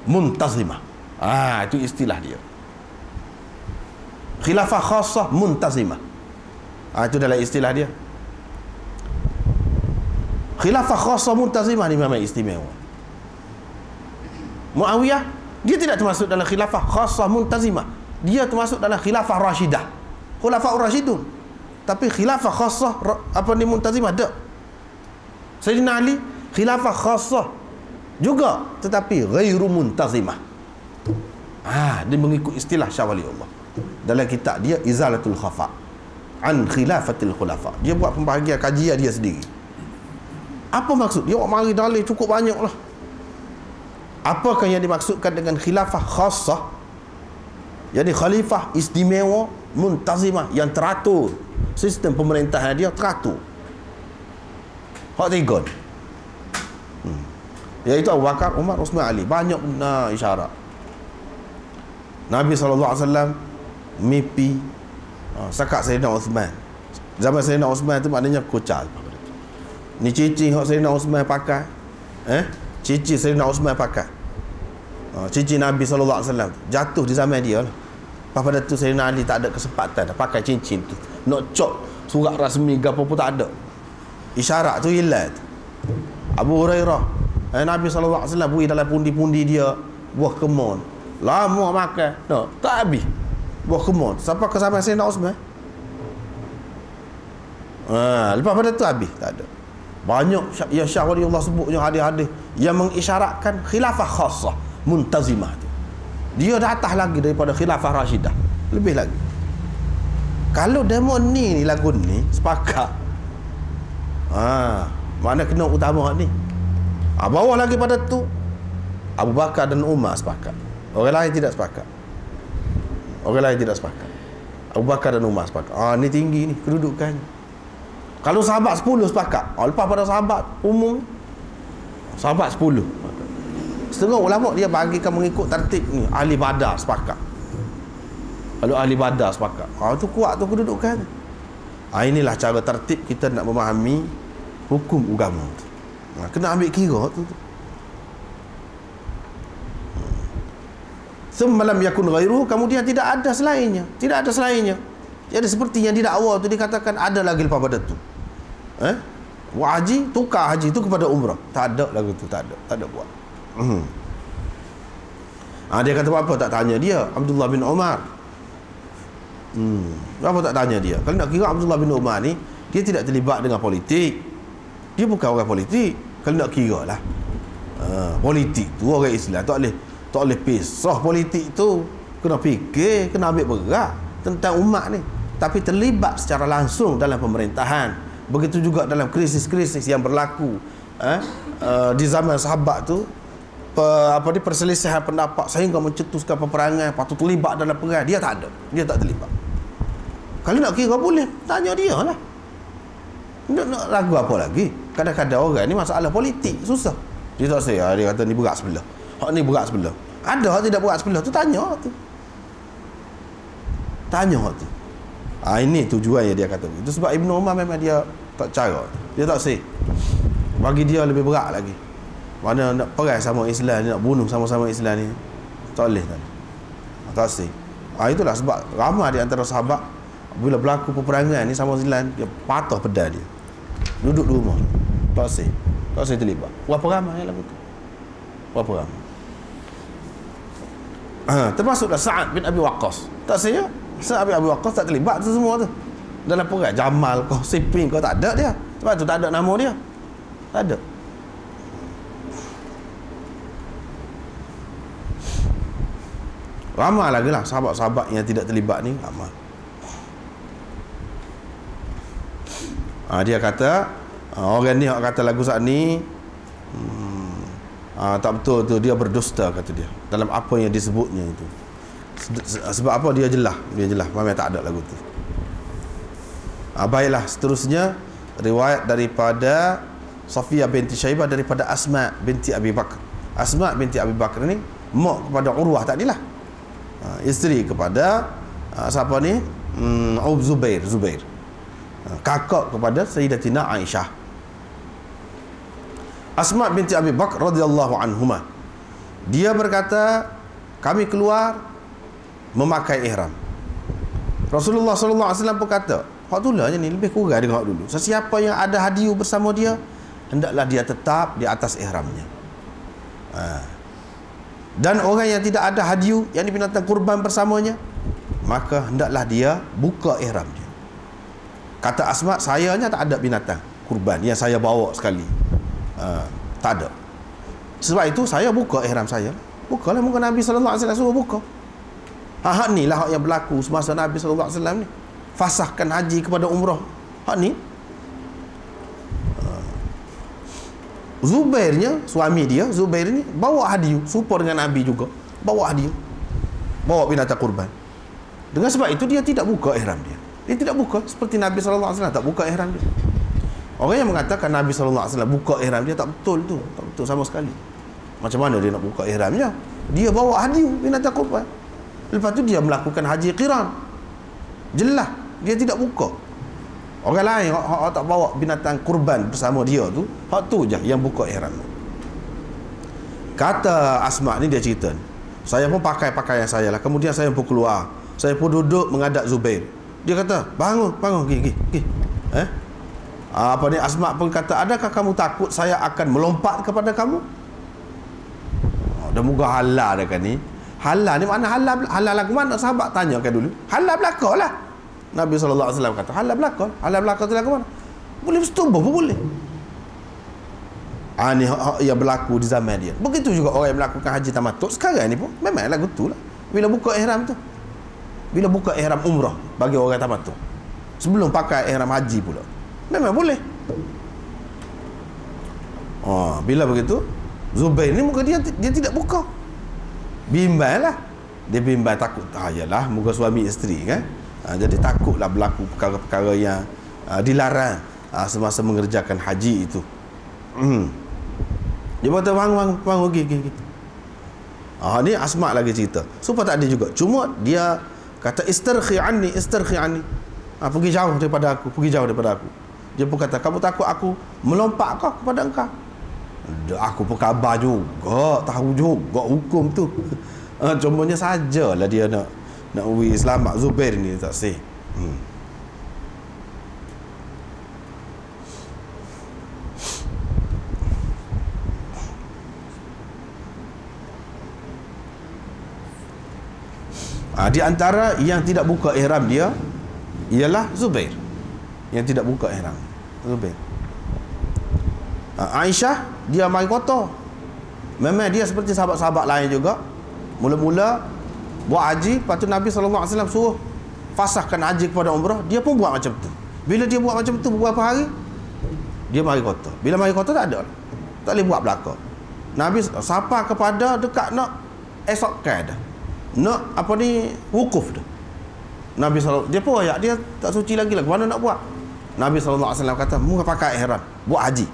muntazimah. Itu istilah dia. Khilafah khassah muntazimah. Itu dalam istilah dia. Khilafah khassah muntazimah ni memang istimewa. Muawiyah, dia tidak termasuk dalam khilafah khassah muntazimah. Dia termasuk dalam khilafah rasyidah. Khulafaur Rasyidun. Tapi khilafah khassah muntazimah tak. Sayyidina Ali khilafah khassah juga, tetapi ghairu muntazimah. Dia mengikut istilah Syah Waliullah. Dalam kitab dia Izalatul Khafa an Khilafatil Khulafa, dia buat pembahagian kajian dia sendiri. Apa maksud dia? Awak mari dalil cukup banyak lah. Apakah yang dimaksudkan dengan khilafah khassah? Jadi khalifah istimewa muntazimah, yang teratur, sistem pemerintahan dia teratur. Hak 3 ni, iaitu Abu Bakar, Umar, Osman, Ali. Banyak isyarat. Nabi SAW mimpi sakat Sayyidina Osman. Zaman Sayyidina Osman tu maknanya kucal. Ni cici hak Sayyidina Osman pakai. Cici Sayyidina Osman pakai. Cici Nabi SAW jatuh di zaman dia lah. Pada tu Sayyidina Ali tak ada kesempatan pakai cincin tu. Nak cop surat rasmi gapo pun tak ada. Isyarat tu hilang. Abu Hurairah, Nabi SAW beri dalam pundi-pundi dia buah kemun. Lama makan, tak habis buah kemun sampai ke zaman Sayyidina Osman. Lepas pada tu habis, tak ada. Banyak yang Syah Waliullah sebut yang hadis-hadis yang mengisyaratkan khilafah khassah muntazimah tu. Dia dah atas lagi daripada khilafah rasyidah, lebih lagi. Kalau demo ni lagu ni sepakat, mana kena utama ni. Bawah lagi pada tu Abu Bakar dan Umar sepakat. Orang lain tidak sepakat. Abu Bakar dan Umar sepakat. Ni tinggi ni kedudukannya. Kalau sahabat 10 sepakat, lepas pada sahabat umum, sahabat 10. Setengah ulama dia bagikan mengikut tertib ni. Ahli Badar sepakat. Kalau ahli Badar sepakat, tu kuat tu kedudukan. Inilah cara tertib kita nak memahami hukum agama tu. Kena ambil kira tu. Semalam yakun ghairuhu, kemudian tidak ada selainnya. Jadi seperti yang didakwa tu dikatakan ada lagi lepas pada tu. Haji, tukar haji tu kepada umrah. Tak ada lagu tu, tak ada buat. Dia kata apa tak tanya dia Abdullah bin Umar. Apa tak tanya dia? Kalau nak kira Abdullah bin Umar ni, dia tidak terlibat dengan politik. Dia bukan orang politik. Kalau nak kira lah, politik tu orang Islam tak boleh pisah. Politik tu kena fikir, kena ambil berat tentang umat ni, tapi terlibat secara langsung dalam pemerintahan. Begitu juga dalam krisis-krisis yang berlaku di zaman sahabat tu, perselisihan pendapat sehingga mencetuskan peperangan, patut terlibat dalam perang. Dia tak ada, dia tak terlibat. Kalau nak kira boleh tanya dia lah. Nak ragu apa lagi? Kadang-kadang orang ni masalah politik susah. Dia tak saya, dia kata ni berat sebelah, hak ni berat sebelah. Ada hak tidak berat sebelah tu, tanya hak tu. Ini tujuan yang dia kata. Itu sebab Ibn Umar memang dia tak cara. Dia tak say. Bagi dia lebih berat lagi. Mana nak perang sama Islam, nak bunuh sama-sama Islam ni, tak boleh. Tak say. Itulah sebab ramai di antara sahabat bila berlaku peperangan ni sama Islam, dia patah pedal dia. Duduk di rumah. Tak say terlibat. Berapa ramai yang lagu tu? Berapa ramai? Termasuklah Sa'ad bin Abi Waqqas. Tak saya, Sa'ad bin Abi Waqqas tak terlibat tu semua tu. Dalam perang Jamal kau, Siffin kau, tak ada dia. Sebab tu tak ada nama dia. Tak ada. Ramai lagi lah sahabat-sahabat yang tidak terlibat ni, ramai. Dia kata orang ni kata lagu saat ni tak betul tu, dia berdusta kata dia dalam apa yang disebutnya itu. Sebab apa? Dia jelas memang tak ada lagu tu. Baiklah, seterusnya riwayat daripada Safiyah binti Syaibah daripada Asma binti Abi Bakr. Asma binti Abi Bakr ni mak kepada Urwah tadilah, isteri kepada siapa ni, Zubair, kakak kepada Sayyidatina Aisyah. Asma binti Abi Bakr radhiyallahu anhuma, dia berkata, kami keluar memakai ihram. Rasulullah sallallahu alaihi wasallam pun kata, hak tulah je ni lebih kurang dengan hak dulu. Sesiapa yang ada hadiu bersama dia, hendaklah dia tetap di atas ihramnya. Dan orang yang tidak ada hadiu, yang ni binatang kurban bersamanya, maka hendaklah dia buka ihram dia. Kata Asma, sayanya tak ada binatang kurban yang saya bawa sekali. Tak ada. Sebab itu saya buka ihram saya. Bukalah, muka Nabi sallallahu alaihi wasallam suruh buka. Hak ni lah hak yang berlaku semasa Nabi sallallahu alaihi wasallam ni fasahkan haji kepada umrah. Hak ni Zubairnya, suami dia, Zubair ni bawa hadiu serupa dengan Nabi juga. Bawa hadiu, bawa binatang kurban. Dengan sebab itu dia tidak buka ihram dia. Dia tidak buka seperti Nabi sallallahu alaihi wasallam tak buka ihram dia. Orang yang mengatakan Nabi sallallahu alaihi wasallam buka ihram dia, tak betul tu. Tak betul sama sekali. Macam mana dia nak buka ihramnya? Dia bawa hadiu binatang kurban. Lepas tu dia melakukan haji qiran. Jelas dia tidak buka. Orang lain hak tak bawa binatang kurban bersama dia tu, hak tu je yang buka ihram. Kata Asma ni, dia cerita, saya pun pakai pakaian saya lah. Kemudian saya pun keluar. Saya pun duduk menghadap Zubair. Dia kata, bangun, pergi. Apa ni, Asma pun kata, adakah kamu takut saya akan melompat kepada kamu? Dah muka halal dah kan ni. Halal ni mana halal? Halal lagu mana? Sahabat tanyakan dulu. Halal belakang lah. Nabi SAW kata, halal belakang. Halal belakang tu lagu mana? Boleh bersetubuh pun boleh. Ni yang berlaku di zaman dia. Begitu juga orang yang melakukan haji tamattu sekarang ni pun memang lagu tu lah. Bila buka ihram tu, bila buka ihram umrah bagi orang tamattu, sebelum pakai ihram haji pula, memang boleh. Bila begitu, Zubair ni muka dia tidak buka. Bimbang lah. Dia bimbang, takut. Yalah, muka suami isteri kan. Jadi takutlah berlaku perkara-perkara yang dilarang semasa mengerjakan haji itu. Dia kata, bangun, pergi. Ni Asma lagi cerita. Supaya tak ada juga. Cuma dia kata, istarkhi anni. Pergi jauh daripada aku. Dia pun kata, kamu takut aku melompat kau kepada engkau? Aku pun khabar juga, tahu juga hukum tu. Cumanya sajalah dia nak selamat Zubair ni, tak sih. Di antara yang tidak buka ihram dia ialah Zubair. Yang tidak buka ihram Zubair. Aisyah, dia mari kotor. Memang dia seperti sahabat-sahabat lain juga. Mula-mula buat haji, lepas tu Nabi SAW suruh fasahkan haji kepada umrah, dia pun buat macam tu. Bila dia buat macam tu beberapa hari, dia mari kotor. Bila mari kotor tak ada, tak boleh buat belakang. Nabi sapa kepada dekat nak esokkan dah, nak wukuf dah. Nabi SAW, dia pun ayak, dia tak suci lagi lah, mana nak buat. Nabi SAW kata, mu pakai ihram, buat haji.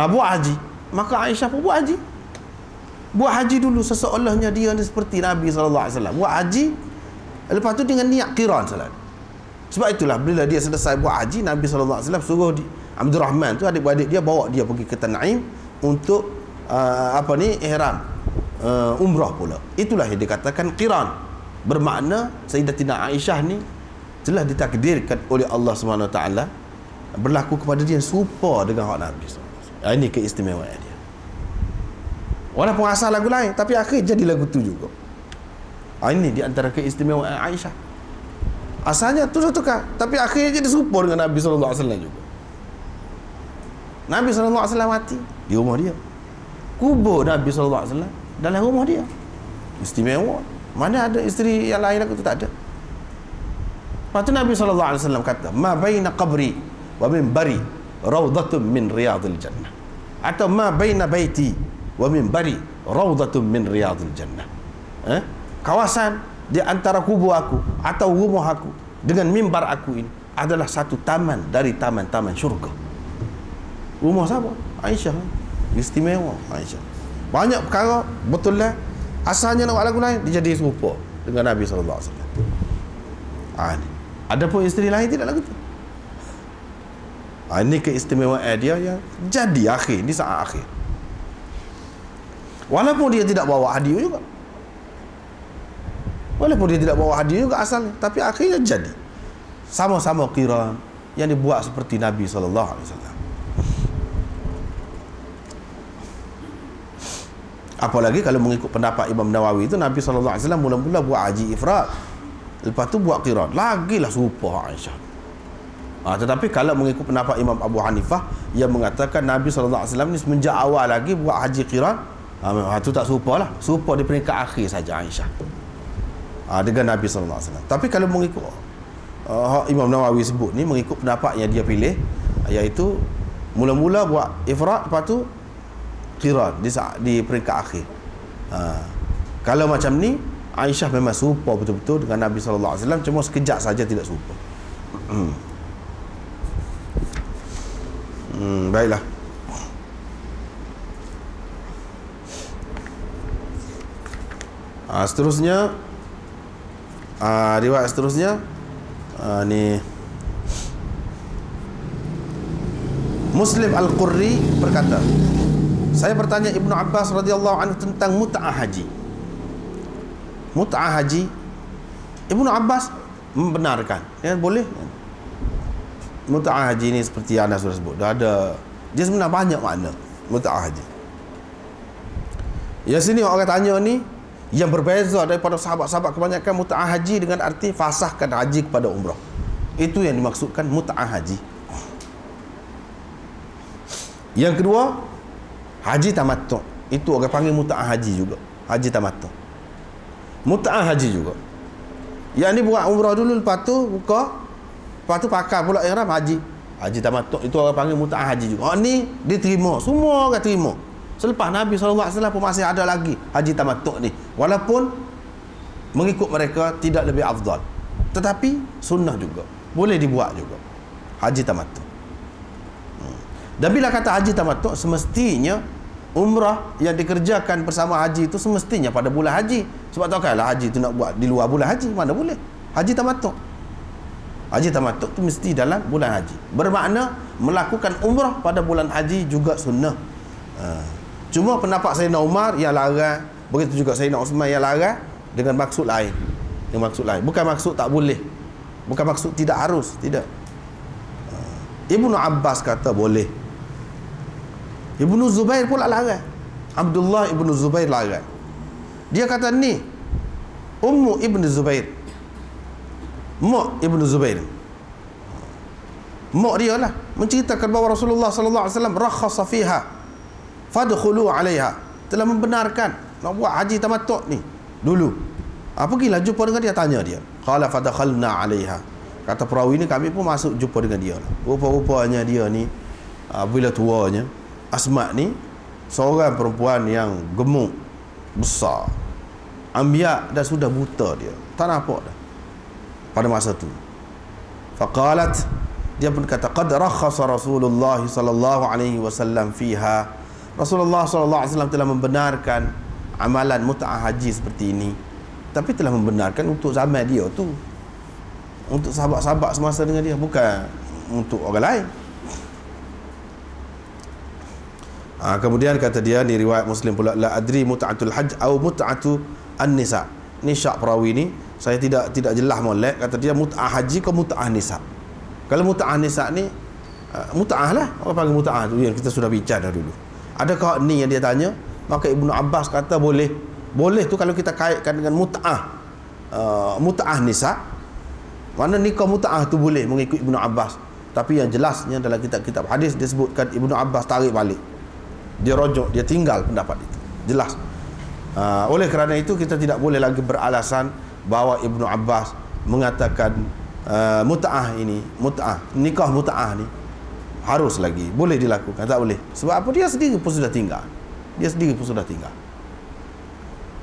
Buat haji. Maka Aisyah pun buat haji. Buat haji dulu seseolahnya dia ni seperti Nabi SAW. Buat haji, lepas tu dengan niat qiran salat. Sebab itulah bila dia selesai buat haji, Nabi SAW suruh Abdul Rahman tu, adik-beradik dia, bawa dia pergi ke Tan'im untuk ihram umrah pula. Itulah yang dikatakan qiran. Bermakna Sayyidatina Aisyah ni telah ditakdirkan oleh Allah SWT berlaku kepada dia serupa dengan hak Nabi SAW. Ini keistimewaan dia. Walaupun asal lagu lain, tapi akhir jadi lagu tu juga. Ini di antara keistimewaan Aisyah. Asalnya tu tukar, tapi akhirnya jadi serupa dengan Nabi SAW juga. Nabi SAW mati di rumah dia. Kubur Nabi SAW dalam rumah dia. Istimewa. Mana ada isteri yang lain aku tu, tak ada. Lepas tu Nabi SAW kata, ma baina qabri wa minbari rawdatun min riyadil jannah. Atau ma baina baiti wa minbari rawdatun min riyadil jannah. Kawasan di antara kubur aku atau rumah aku dengan mimbar aku ini adalah satu taman dari taman-taman syurga. Rumah siapa? Aisyah. Istimewa Aisyah. Banyak perkara betul lah asalnya nak buat lagu lain, dia jadi serupa dengan Nabi SAW. Ini. Ada pun isteri lain tidak lagu tu. Ini keistimewaan dia yang jadi akhir, di saat akhir. Walaupun dia tidak bawa hadiah juga. Walaupun dia tidak bawa hadiah juga asalnya, tapi akhirnya jadi. Sama-sama qiran yang dibuat seperti Nabi SAW. Apalagi kalau mengikut pendapat Imam Nawawi itu, Nabi SAW mula-mula buat haji ifrad, lepas tu buat qiran. Lagilah serupa Aisyah. Tetapi kalau mengikut pendapat Imam Abu Hanifah yang mengatakan Nabi SAW ni semenjak awal lagi buat haji qiran, itu tak serupa lah. Serupa di peringkat akhir saja Aisyah dengan Nabi SAW. Tapi kalau mengikut Imam Nawawi sebut ni, mengikut pendapat yang dia pilih, iaitu mula-mula buat ifrad, lepas tu qiran di peringkat akhir. Kalau macam ni, Aisyah memang serupa betul-betul dengan Nabi SAW, cuma sekejap saja tidak serupa. Baiklah. Seterusnya, riwayat seterusnya, ni Muslim Al-Qurri berkata, saya bertanya Ibnu Abbas radhiyallahu anhu tentang mut'ah haji. Mut'ah haji, Ibnu Abbas membenarkan, ya, boleh. Mut'ah haji ni seperti yang anda sudah sebut, dah ada, dia sebenarnya banyak makna mut'ah haji. Yang sini orang tanya ni, yang berbeza daripada sahabat-sahabat kebanyakan, mut'ah haji dengan arti fasahkan haji kepada umrah. Itu yang dimaksudkan mut'ah haji. Yang kedua, haji tamattu'. Itu orang panggil mut'ah haji juga. Haji tamattu'. Mut'ah haji juga. Yang ni buat umrah dulu, lepas tu buka, lepas tu pakai pula ihram haji. Haji tamattu' itu orang panggil mut'ah haji juga. Ni diterima, semua orang terima. Selepas Nabi SAW pun masih ada lagi haji tamattu' ni. Walaupun mengikut mereka tidak lebih afdal, tetapi sunnah juga, boleh dibuat juga haji tamattu'. Dan bila kata haji tamattu', semestinya umrah yang dikerjakan bersama haji itu semestinya pada bulan haji. Sebab tak kala haji itu nak buat di luar bulan haji, mana boleh. Haji tamattu', haji tamattu' itu mesti dalam bulan haji. Bermakna melakukan umrah pada bulan haji juga sunnah. Cuma pendapat Sayyidina Umar yang larang, begitu juga Sayyidina Uthman yang larang, dengan maksud lain. Yang maksud lain, bukan maksud tak boleh, bukan maksud tidak harus, tidak. Ibnu Abbas kata boleh. Ibnu Zubair pula larang. Abdullah Ibnu Zubair larang. Dia kata ni Ummu Ibnu Zubair, mak Ibnu Zubair, mak dia lah, menceritakan bahawa Rasulullah sallallahu alaihi wasallam rakhasa fiha fadkhulu alaiha, telah membenarkan nak buat haji tamattu' ni dulu. Pergilah jumpa dengan dia, tanya dia. Qala fadakhalna alaiha. Kata perawi ni, kami pun masuk jumpa dengan dia. Rupa-rupanya dia ni bila tuanya, Asma ni seorang perempuan yang gemuk, besar, ambiak, dan sudah buta dia, tak nampak dah pada masa tu. Faqalat, dia pun kata, qad rakhasa Rasulullah sallallahu alaihi wasallam fiha. Rasulullah sallallahu alaihi wasallam telah membenarkan amalan mut'ah haji seperti ini, tapi telah membenarkan untuk zaman dia tu, untuk sahabat-sahabat semasa dengan dia, bukan untuk orang lain. Kemudian kata dia, ni riwayat Muslim pula, la adri mut'atul hajj atau mut'atu an-nisa. Ni syak perawi ni, saya tidak jelas molek. Kata dia mut'ah haji ke mut'ah nisa. Kalau mut'ah nisa ni, mut'ah lah, orang panggil mut'ah tu yang kita sudah bincang dah dulu. Adakah ni yang dia tanya, Maka Ibnu Abbas kata boleh. Boleh tu kalau kita kaitkan dengan mut'ah. Mut'ah nisa. Mana nikah mut'ah tu boleh mengikut Ibnu Abbas. Tapi yang jelasnya dalam kitab-kitab hadis disebutkan Ibnu Abbas tarik balik. Dia rojok, dia tinggal pendapat itu. Jelas. Oleh kerana itu kita tidak boleh lagi beralasan bahawa Ibnu Abbas mengatakan mut'ah ini, nikah mut'ah ni harus lagi boleh dilakukan. Tak boleh. Sebab apa? Dia sendiri pun sudah tinggal.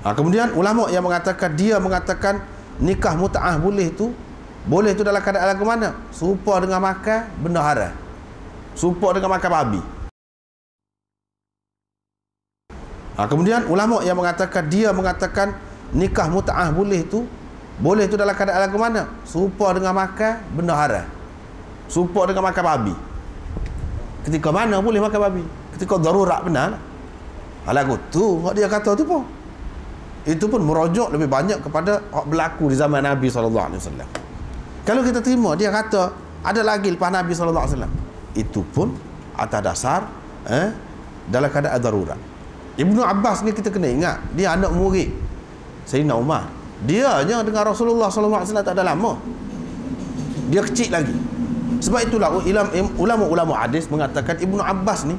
Kemudian ulama yang mengatakan, dia mengatakan nikah mut'ah boleh tu dalam keadaan lagu mana? Serupa dengan makan benda haram, serupa dengan makan babi. Kemudian ulama yang mengatakan, dia mengatakan nikah mut'ah boleh tu dalam keadaan lagu mana? Serupa dengan makan benda haram, serupa dengan makan babi. Ketika mana boleh makan babi? Ketika darurat benar. Lagu tu hak dia kata tu pun, itu pun merujuk lebih banyak kepada hak berlaku di zaman Nabi SAW. Kalau kita terima dia kata ada lagi lepas Nabi SAW, itu pun atas dasar dalam keadaan darurat. Ibnu Abbas ni kita kena ingat, dia anak murid Sayyidina Umar. Dia hanya dengan Rasulullah SAW tak ada lama, dia kecil lagi. Sebab itulah ulama-ulama hadis mengatakan Ibnu Abbas ni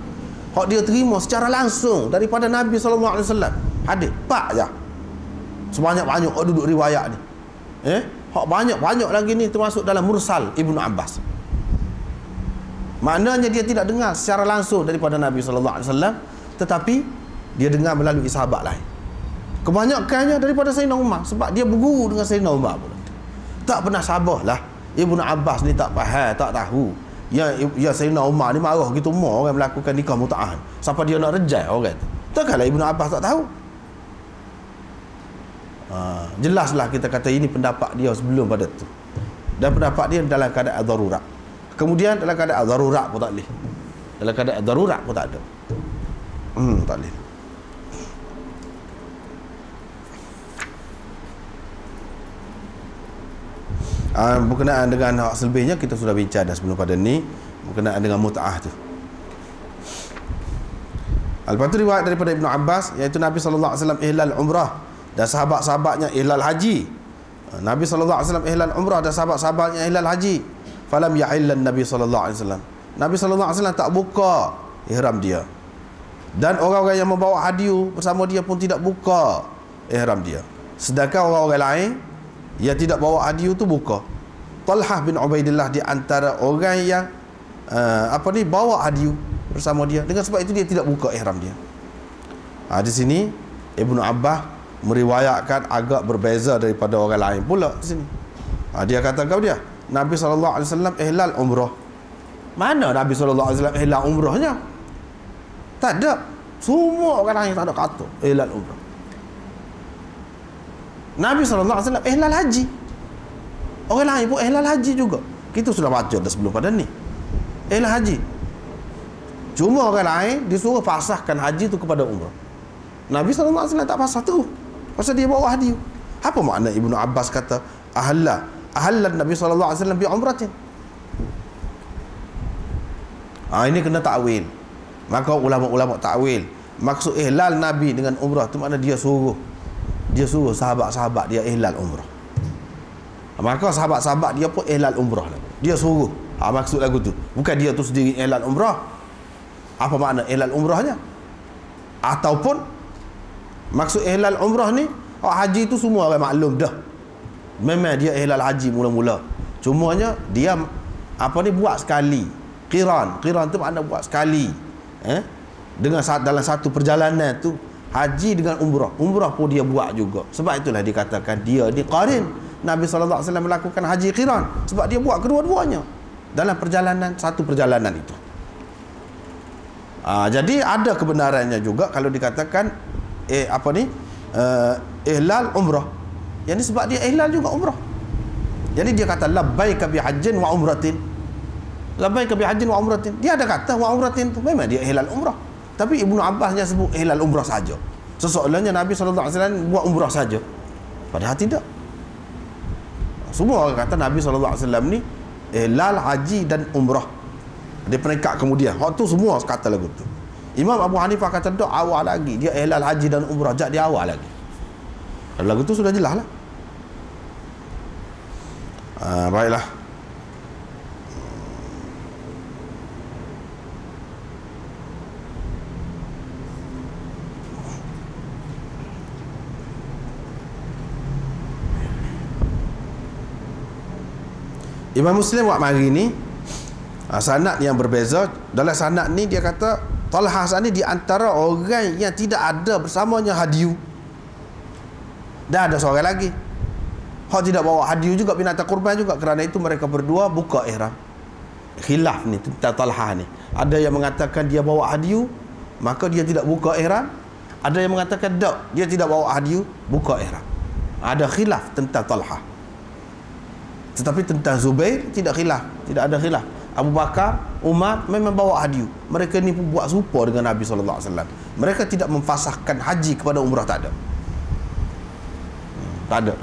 hak dia terima secara langsung daripada Nabi SAW hadis pak je, sebanyak-banyak duduk riwayat ni. Hak banyak-banyak lagi ni termasuk dalam mursal Ibnu Abbas. Maknanya dia tidak dengar secara langsung daripada Nabi SAW, tetapi dia dengar melalui sahabat lain. Kebanyakannya daripada Sayyidina Umar, sebab dia berguru dengan Sayyidina Umar pula. Tak pernah sabarlah Ibnu Abbas ni tak faham, tak tahu ya Sayyidina Umar ni marah gitu mau orang melakukan nikah mut'ah. Siapa dia nak reject orang tu? Takkanlah Ibnu Abbas tak tahu. Jelaslah kita kata ini pendapat dia sebelum pada tu, dan pendapat dia dalam keadaan darurat. Kemudian dalam keadaan darurat pun tak boleh, dalam keadaan darurat pun tak ada, tak boleh. Berkenaan dengan hak selebihnya kita sudah bincang dah sebelum pada ni, berkenaan dengan mut'ah tu. Lepas tu riwayat daripada Ibnu Abbas, iaitu Nabi SAW ihlal umrah dan sahabat-sahabatnya ihlal haji. Nabi SAW ihlal umrah dan sahabat-sahabatnya ihlal haji. Falam yahillan Nabi SAW. Nabi SAW tak buka ihram dia, dan orang-orang yang membawa hadiu bersama dia pun tidak buka ihram dia. Sedangkan orang-orang lain yang tidak bawa hadiu tu buka. Talhah bin Ubaidillah di antara orang yang bawa hadiu bersama dia, dengan sebab itu dia tidak buka ihram dia. Di sini Ibnu Abbas meriwayatkan agak berbeza daripada orang lain pula di sini. Dia kata kau dia Nabi SAW ihlal umrah. Mana Nabi SAW ihlal umrahnya? Tak ada. Semua orang lain tak ada kata ihlal umrah. Nabi SAW ihlal haji. Orang lain pun ihlal haji juga. Kita sudah baca dah sebelum pada ni. Ihlal haji. Cuma orang lain disuruh fasahkan haji tu kepada umrah. Nabi SAW tak fasah tu, pasal dia bawa hadiu. Apa makna Ibnu Abbas kata ahlan Nabi SAW bi umratin? Ini kena takwil. Maka ulama-ulama takwil, maksud ihlal Nabi dengan umrah tu makna dia suruh sahabat-sahabat dia ihlal umrah. Maka sahabat-sahabat dia pun ihlal umrah lah. Dia suruh. Maksud lagu tu bukan dia tu sendiri ihlal umrah. Apa makna ihlal umrahnya? Ataupun maksud ihlal umrah ni, haji tu semua orang maklum dah, memang dia ihlal haji mula-mula. Cumanya dia buat sekali. Qiran tu makna buat sekali. Dengan dalam satu perjalanan tu, haji dengan umrah pun dia buat juga. Sebab itulah dikatakan dia ni qarin. Nabi SAW melakukan haji qiran sebab dia buat kedua-duanya dalam satu perjalanan itu. Jadi ada kebenarannya juga kalau dikatakan ihlal umrah. Yang ni sebab dia ihlal juga umrah. Jadi dia kata labbaika bi hajjin wa umratin. Labbaika bi hajjin wa umratin. Dia ada kata wa umratin tu memang dia ihlal umrah. Tapi Ibnu Abbasnya sebut ihlal umrah saja. Sesoalnya Nabi SAW buat umrah saja. Padahal tidak. Semua orang kata Nabi SAW ni ihlal haji dan umrah. Dia peringkat kemudian. Hak tu semua kata lagu tu. Imam Abu Hanifah kata tak, awal lagi dia ihlal haji dan umrah, jak dia awal lagi. Kalau lagu tu sudah jelas lah. Baiklah. Imam Muslim buat mari ni sanad yang berbeza. Dalam sanad ni dia kata Talhah ni di antara orang yang tidak ada bersamanya hadiu. Dan ada seorang lagi hak tidak bawa hadiu juga, binatang kurban juga. Kerana itu mereka berdua buka ihram. Khilaf ni tentang Talhah ni. Ada yang mengatakan dia bawa hadiu, maka dia tidak buka ihram. Ada yang mengatakan tak, dia tidak bawa hadiu, buka ihram. Ada khilaf tentang Talhah. Tetapi tentang Zubair tidak khilaf, tidak ada khilaf. Abu Bakar, Umar memang bawa hadiu. Mereka ni pun buat serupa dengan Nabi SAW. Mereka tidak memfasahkan haji kepada umrah, tak ada. Tak ada.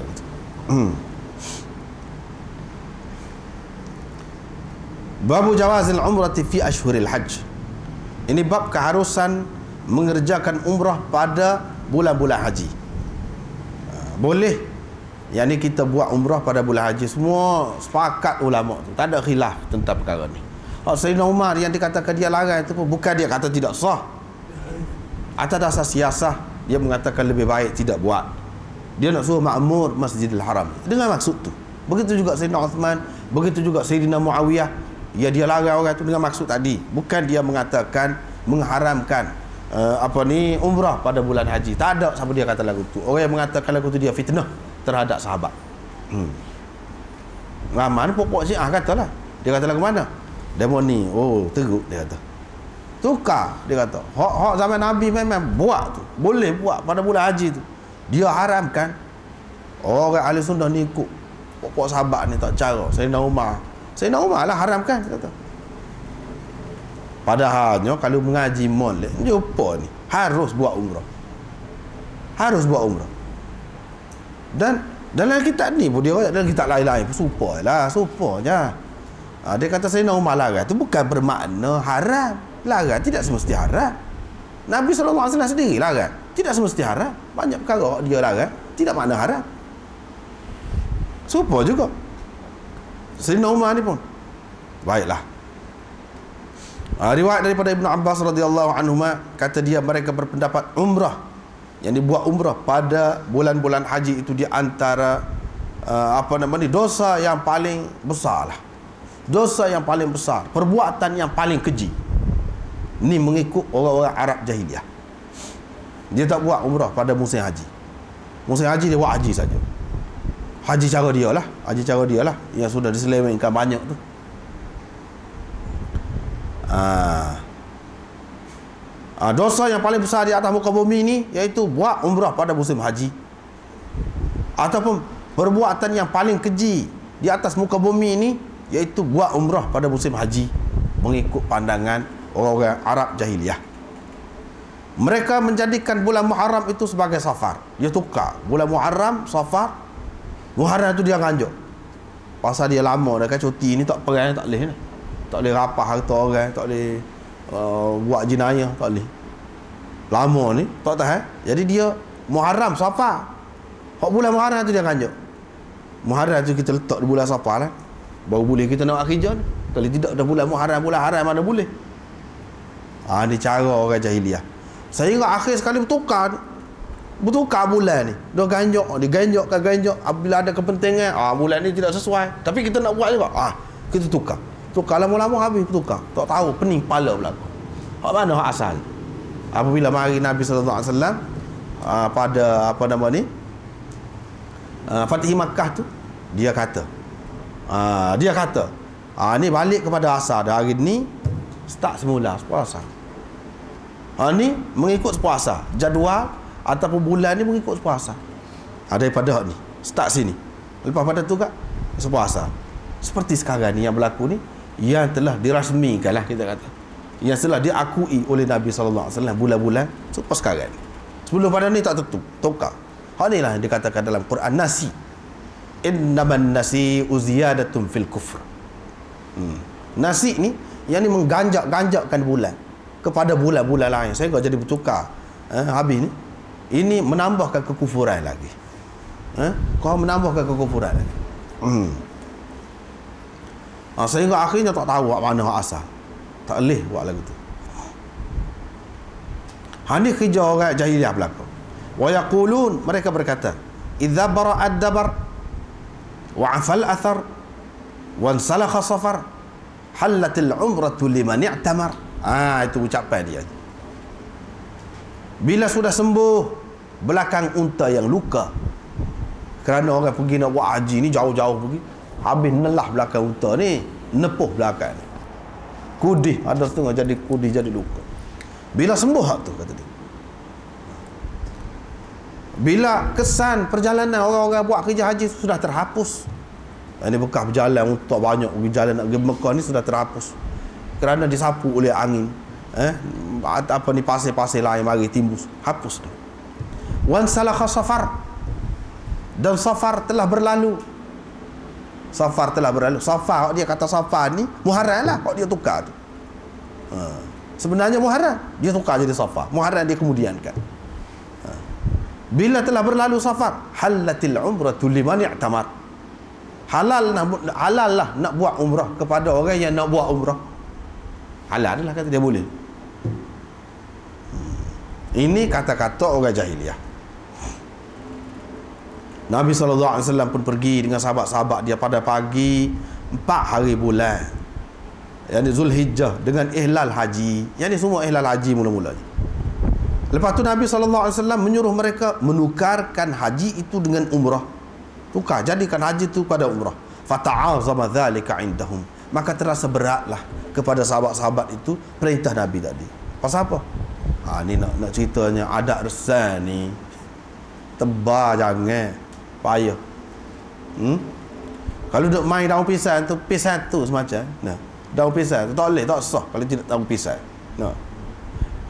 Babu jawazil umrati fi ashhuril hajj. Ini bab keharusan mengerjakan umrah pada bulan-bulan haji. Boleh. Yang ni kita buat umrah pada bulan haji. Semua sepakat ulama tu, tak ada khilaf tentang perkara ni. Sayyidina Umar yang dikatakan dia larang itu pun bukan dia kata tidak sah. Atas dasar siasah dia mengatakan lebih baik tidak buat. Dia nak suruh makmur Masjidil Haram dengan maksud tu. Begitu juga Sayyidina Uthman, begitu juga Sayyidina Muawiyah. Ya, dia larang orang tu dengan maksud tadi. Bukan dia mengatakan mengharamkan umrah pada bulan haji. Tak ada siapa dia kata lagu tu. Orang yang mengatakan lagu tu dia fitnah terhadap sahabat. Ramai pokok Syiah katalah. Dia kata lagu mana? Demo ni, teruk dia kata. Tukar dia kata. Hak zaman Nabi memang buat tu. Boleh buat pada bulan haji tu. Dia haramkan. Orang ahli sunnah ni ikut pokok sahabat ni tak cara. Sayyidina Umar lah haramkan kata. Padahalnya kalau mengaji molek jumpa ni harus buat umrah. Harus buat umrah. Dan dalam kitab ni pun dia dalam kitab lain-lain pun serupa je. Dia kata Sayyidina Umar larang tu bukan bermakna haram. Larang tidak semesti haram. Nabi SAW sendiri larang, tidak semesti haram. Banyak perkara dia larang tidak makna haram. Serupa juga Sayyidina Umar ni pun. Baiklah. Riwayat daripada Ibnu Abbas radhiyallahu anhuma, kata dia mereka berpendapat umrah yang dibuat umrah pada bulan-bulan haji itu di antara dosa yang paling besar lah. Dosa yang paling besar, perbuatan yang paling keji. Ini mengikut orang-orang Arab jahiliah. Dia tak buat umrah pada musim haji. Musim haji dia buat haji saja. Haji cara dia lah yang sudah diselewengkan banyak tu. Dosa yang paling besar di atas muka bumi ni iaitu buat umrah pada musim haji, ataupun perbuatan yang paling keji di atas muka bumi ni iaitu buat umrah pada musim haji mengikut pandangan orang-orang Arab jahiliah. Mereka menjadikan bulan Muharram itu sebagai Safar. Dia tukar bulan Muharram Safar. Muharram tu dia nganjuk pasal dia lama dah kan cuti ni, tak perang, tak boleh ni. Tak boleh rapah harta orang, tak boleh buat jenayah, tak boleh. Lama ni tak tahan. Jadi dia Muharram Safar. Hak bulan Muharram tu dia kanjuk. Muharram tu kita letak di bulan Safar lah, baru boleh kita nak akhir. Kalau tidak dah bulan Muharram, bulan haram mana boleh. Ni cara orang jahiliah. Sehingga akhir sekali bertukar bulan ni. Dia ganjok. Apabila ada kepentingan, bulan ni tidak sesuai, tapi kita nak buat juga, kita tukar lama-lama habis bertukar. Tak tahu pening kepala berlaku. Hak mana hak asal? Apabila mari Nabi SAW pada Fatih Makkah tu, dia kata ni balik kepada asal dah. Hari ni start semula puasa. Ni mengikut puasa. Jadual ataupun bulan ni mengikut puasa. Daripada hak ni start sini, lepas pada tu kat sepuasa. Seperti sekarang ni yang berlaku ni, yang telah dirasmikan lah kita kata, yang telah diakui oleh Nabi SAW bulan-bulan selepas sekarang. Sebelum pada ni tak tentu, tukar. Hal ni lah yang dikatakan dalam Quran nasi. Innaman nasi uziyadatun fil kufr. Nasi ni yang ni mengganjak-ganjakkan bulan. kepada bulan-bulan lain sehingga jadi bertukar. Habis ni ini menambahkan kekufuran lagi. Kau menambahkan kekufuran lagi. Sehingga akhirnya tak tahu mana hak asal. Tak boleh buat lagu tu. Ini kerja orang jahiliah berlaku. Wa yaqulun, mereka berkata, idza bara'ad dabar wa 'afal athar wa salakha safar halatil umratu liman i'tamar. Itu ucapan dia. Bila sudah sembuh belakang unta yang luka, kerana orang pergi nak buat haji ni jauh-jauh pergi, habis nelah belakang unta ni, nepuh belakang ni, kudih, ada setengah jadi kudih, jadi luka. Bila sembuh hak tu, kata dia, bila kesan perjalanan orang-orang buat kerja haji sudah terhapus, ini bekas berjalan untuk banyak berjalan nak pergi Mekah ni sudah terhapus kerana disapu oleh angin, apa ni, pasir-pasir lain mari timbus, hapus dah. Wan salakha safar, dan safar telah berlalu. Safar telah berlalu. Safar, dia kata safar ni Muharram lah, kok dia tukar tu. Sebenarnya Muharram, dia tukar jadi safar. Muharram dia kemudiankan. Bila telah berlalu safar, halatil umratu liman i'tamar. Halal lah nak buat umrah kepada orang yang nak buat umrah. Halal lah, kata dia, boleh. Ini kata-kata orang jahiliah. Nabi SAW pun pergi dengan sahabat-sahabat dia pada pagi 4 hari bulan, yang Zulhijjah, dengan ihlal haji. Yang ni semua ihlal haji mula-mula. Lepas tu Nabi SAW menyuruh mereka menukarkan haji itu dengan umrah. Tukar, jadikan haji itu pada umrah. Fata'azama dzalika indahum. Maka terasa beratlah kepada sahabat-sahabat itu perintah Nabi tadi. Pasal apa? Ni nak ceritanya adat resan ni tebal jangan payah. Kalau duk main daun pisang tu semacam, daun pisang tu tak boleh, tak sah kalau tidak daun pisang.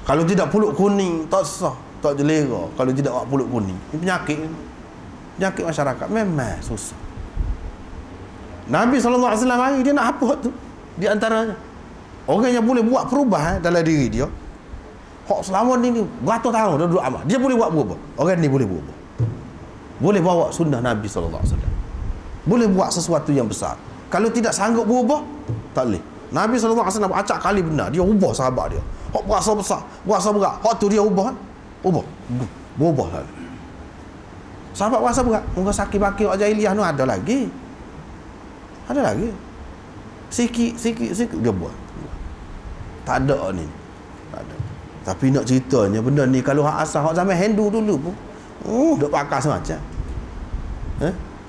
Kalau tidak pulut kuning tak sah, tak jelera kalau tidak buat pulut kuning. Ini penyakit masyarakat memang susah. Nabi SAW hari dia nak hapus tu. Di antaranya orang yang boleh buat perubahan dalam diri dia, hak selama ni beratus tahun dah duduk amal, dia boleh buat berubah. Orang ni boleh berubah, boleh bawa sunnah Nabi SAW, boleh buat sesuatu yang besar. Kalau tidak sanggup berubah, tak boleh. Nabi SAW acak kali benar, dia ubah sahabat dia. Hak berasa besar, berasa berat, hak tu dia ubah. Berubah lah. Sahabat berasa berat, muka sakit baki orang jahiliah tu ada lagi. Sikit dia buat. Tak ada ni. Tak ada. Tapi nak ceritanya benda ni kalau hak asal hak zaman Hindu dulu pun duk pakai semacam.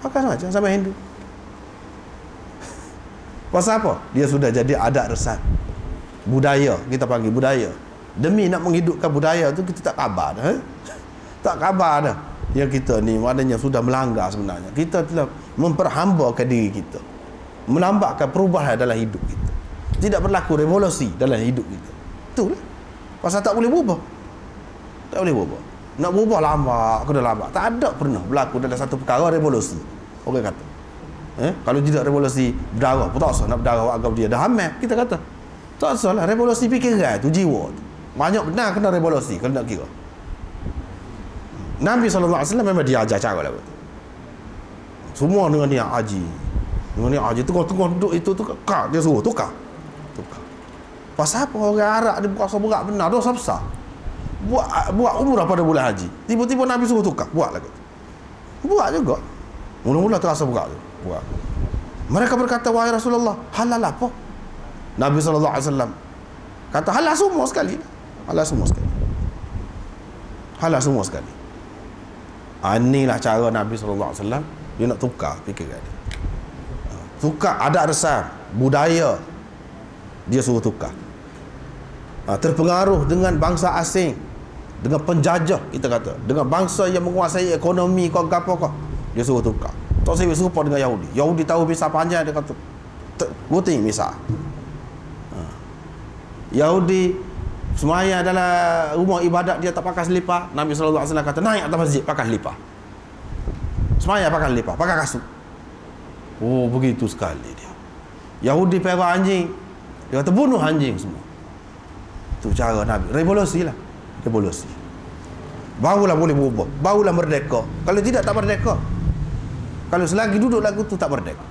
Pakai semacam zaman Hindu. Pasal apa? Dia sudah jadi adat resan. Budaya, kita panggil budaya. Demi nak menghidupkan budaya tu kita tak khabar dah. Tak khabar dah. Yang kita ni maknanya sudah melanggar sebenarnya. Kita telah memperhambakan diri kita, melambatkan perubahan dalam hidup kita. Tidak berlaku revolusi dalam hidup kita. Itulah. Pasal tak boleh berubah. Tak boleh berubah. Nak berubah lambat, kena lambat. Tak ada pernah berlaku dalam satu perkara revolusi. Orang kata. Kalau tidak revolusi berdarah, pun tak usah nak berdarah agama dia. Dah hamil, kita kata. Tak usah lah. Revolusi fikiran tu, jiwa tu. Banyak benar kena revolusi kalau nak kira. Nabi SAW memang dia ajar cara lah. Semua dengan niat haji. Dengan niat haji. Tengah-tengah duduk itu tukar. Dia suruh tukar. Pasal apa orang Arab dia berasa berat benar, dosa besar. Buat umrah pada bulan haji. Tiba-tiba Nabi suruh tukar. Buat lagi. Buat juga. Mula-mula terasa berat tu. Buat. Mereka berkata, wahai Rasulullah, halal apa? Nabi SAW kata, halal semua sekali. Halal semua sekali. Halal semua sekali. Inilah cara Nabi SAW. Dia nak tukar fikiran dia. Tukar adat resam, budaya. Dia suruh tukar. Terpengaruh dengan bangsa asing, dengan penjajah, kita kata, dengan bangsa yang menguasai ekonomi kau apa. Dia suruh tukar. Tak serupa dengan Yahudi. Yahudi tahu misal panjang, dia kata guting misal. Yahudi semaya dalam rumah ibadat dia tak pakai selipar. Nabi SAW kata naik atas masjid pakai selipar. Semaya pakai selipar, pakai kasut. Oh, begitu sekali dia. Yahudi perah anjing, dia kata bunuh anjing semua. Tu cara Nabi. Revolusi lah. Revolusi. Barulah boleh berubah. Barulah merdeka. Kalau tidak, tak merdeka. Kalau selagi duduk lagu tu, tak merdeka.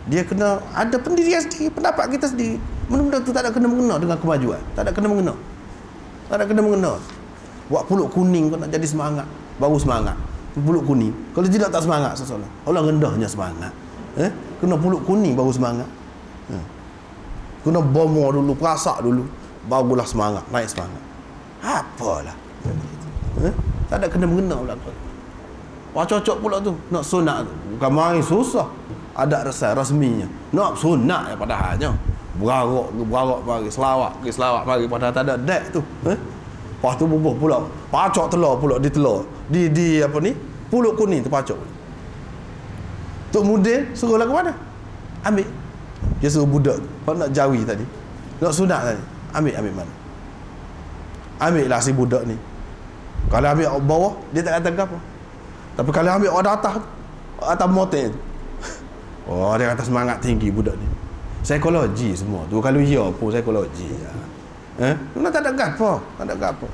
Dia kena ada pendirian sendiri, pendapat kita sendiri. Benda-benda tu tak ada kena-mengena dengan kemajuan. Tak ada kena-mengena. Tak ada kena-mengena. Buat puluk kuning kau nak jadi semangat, baru semangat. Puluk kuning. Kalau tidak, tak semangat seseorang. Allah rendahnya semangat. Kena puluk kuning baru semangat. Kena bomo dulu, perasak dulu, barulah semangat, naik semangat. Apalah. Tak ada kena-mengena pula. Wah, cocok pula tu. Nak sunat tu. Bukan main susah. Ada rasminya. Nak sunat ya padahalnya. Berarok bagi selawat bagi padahal tak ada dek tu. Lepas tu bubuh pula. Pacok telur pula di telur. Di apa ni? Puluk kuning tu pacok. Tok Mudin suruhlah ke mana? Ambil. Dia suruh budak tu. Kalau nak jawi tadi. Nak sunat tadi. Ambil mana? Ambil lah si budak ni. Kalau ambil bawah, dia tak kata apa. Tapi kalau ambil orang atas motor tu. Oh, dia kata semangat tinggi budak ni. Psikologi semua tu. Kalau ya pun psikologi. Memang tak ada gapo, tak ada gapo.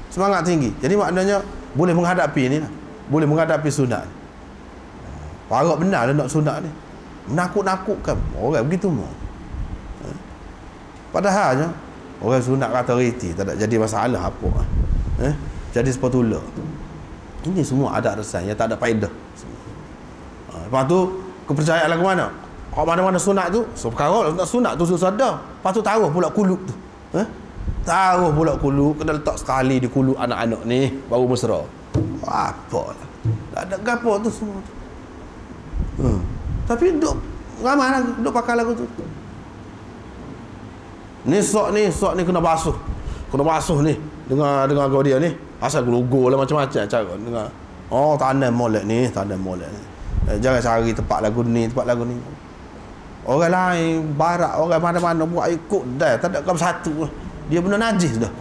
Semangat tinggi. Jadi maknanya boleh menghadapi ni lah. Boleh menghadapi sunat. Parah benar lah nak sunat ni. Menakut-nakutkan orang begitu mau. Padahalnya orang sunat kata reti, tak ada jadi masalah apa. Jadi sepatutnya. Ini semua ada resan yang tak ada faedah. Lepas tu kepercayaan lagu mana? Kalau mana-mana sunat tu, so perkara nak sunat tu susah dah. Lepas tu taruh pula kuluk tu. Taruh pula kuluk, kena letak sekali di kuluk anak-anak ni baru mesra. Apalah. Tak ada gapo tu semua tu. Tapi duk ramai lagi, duk pakai lagu tu. Ni sok ni kena basuh. Kena basuh ni dengan kau dia ni. Asal logo lah macam-macam cara dengan. Oh, tanam molek ni. Jangan cari tempat lagu ni. Orang lain barat, orang mana-mana buat ikut dah, tak ada kamu satu. Dia benar najis dah.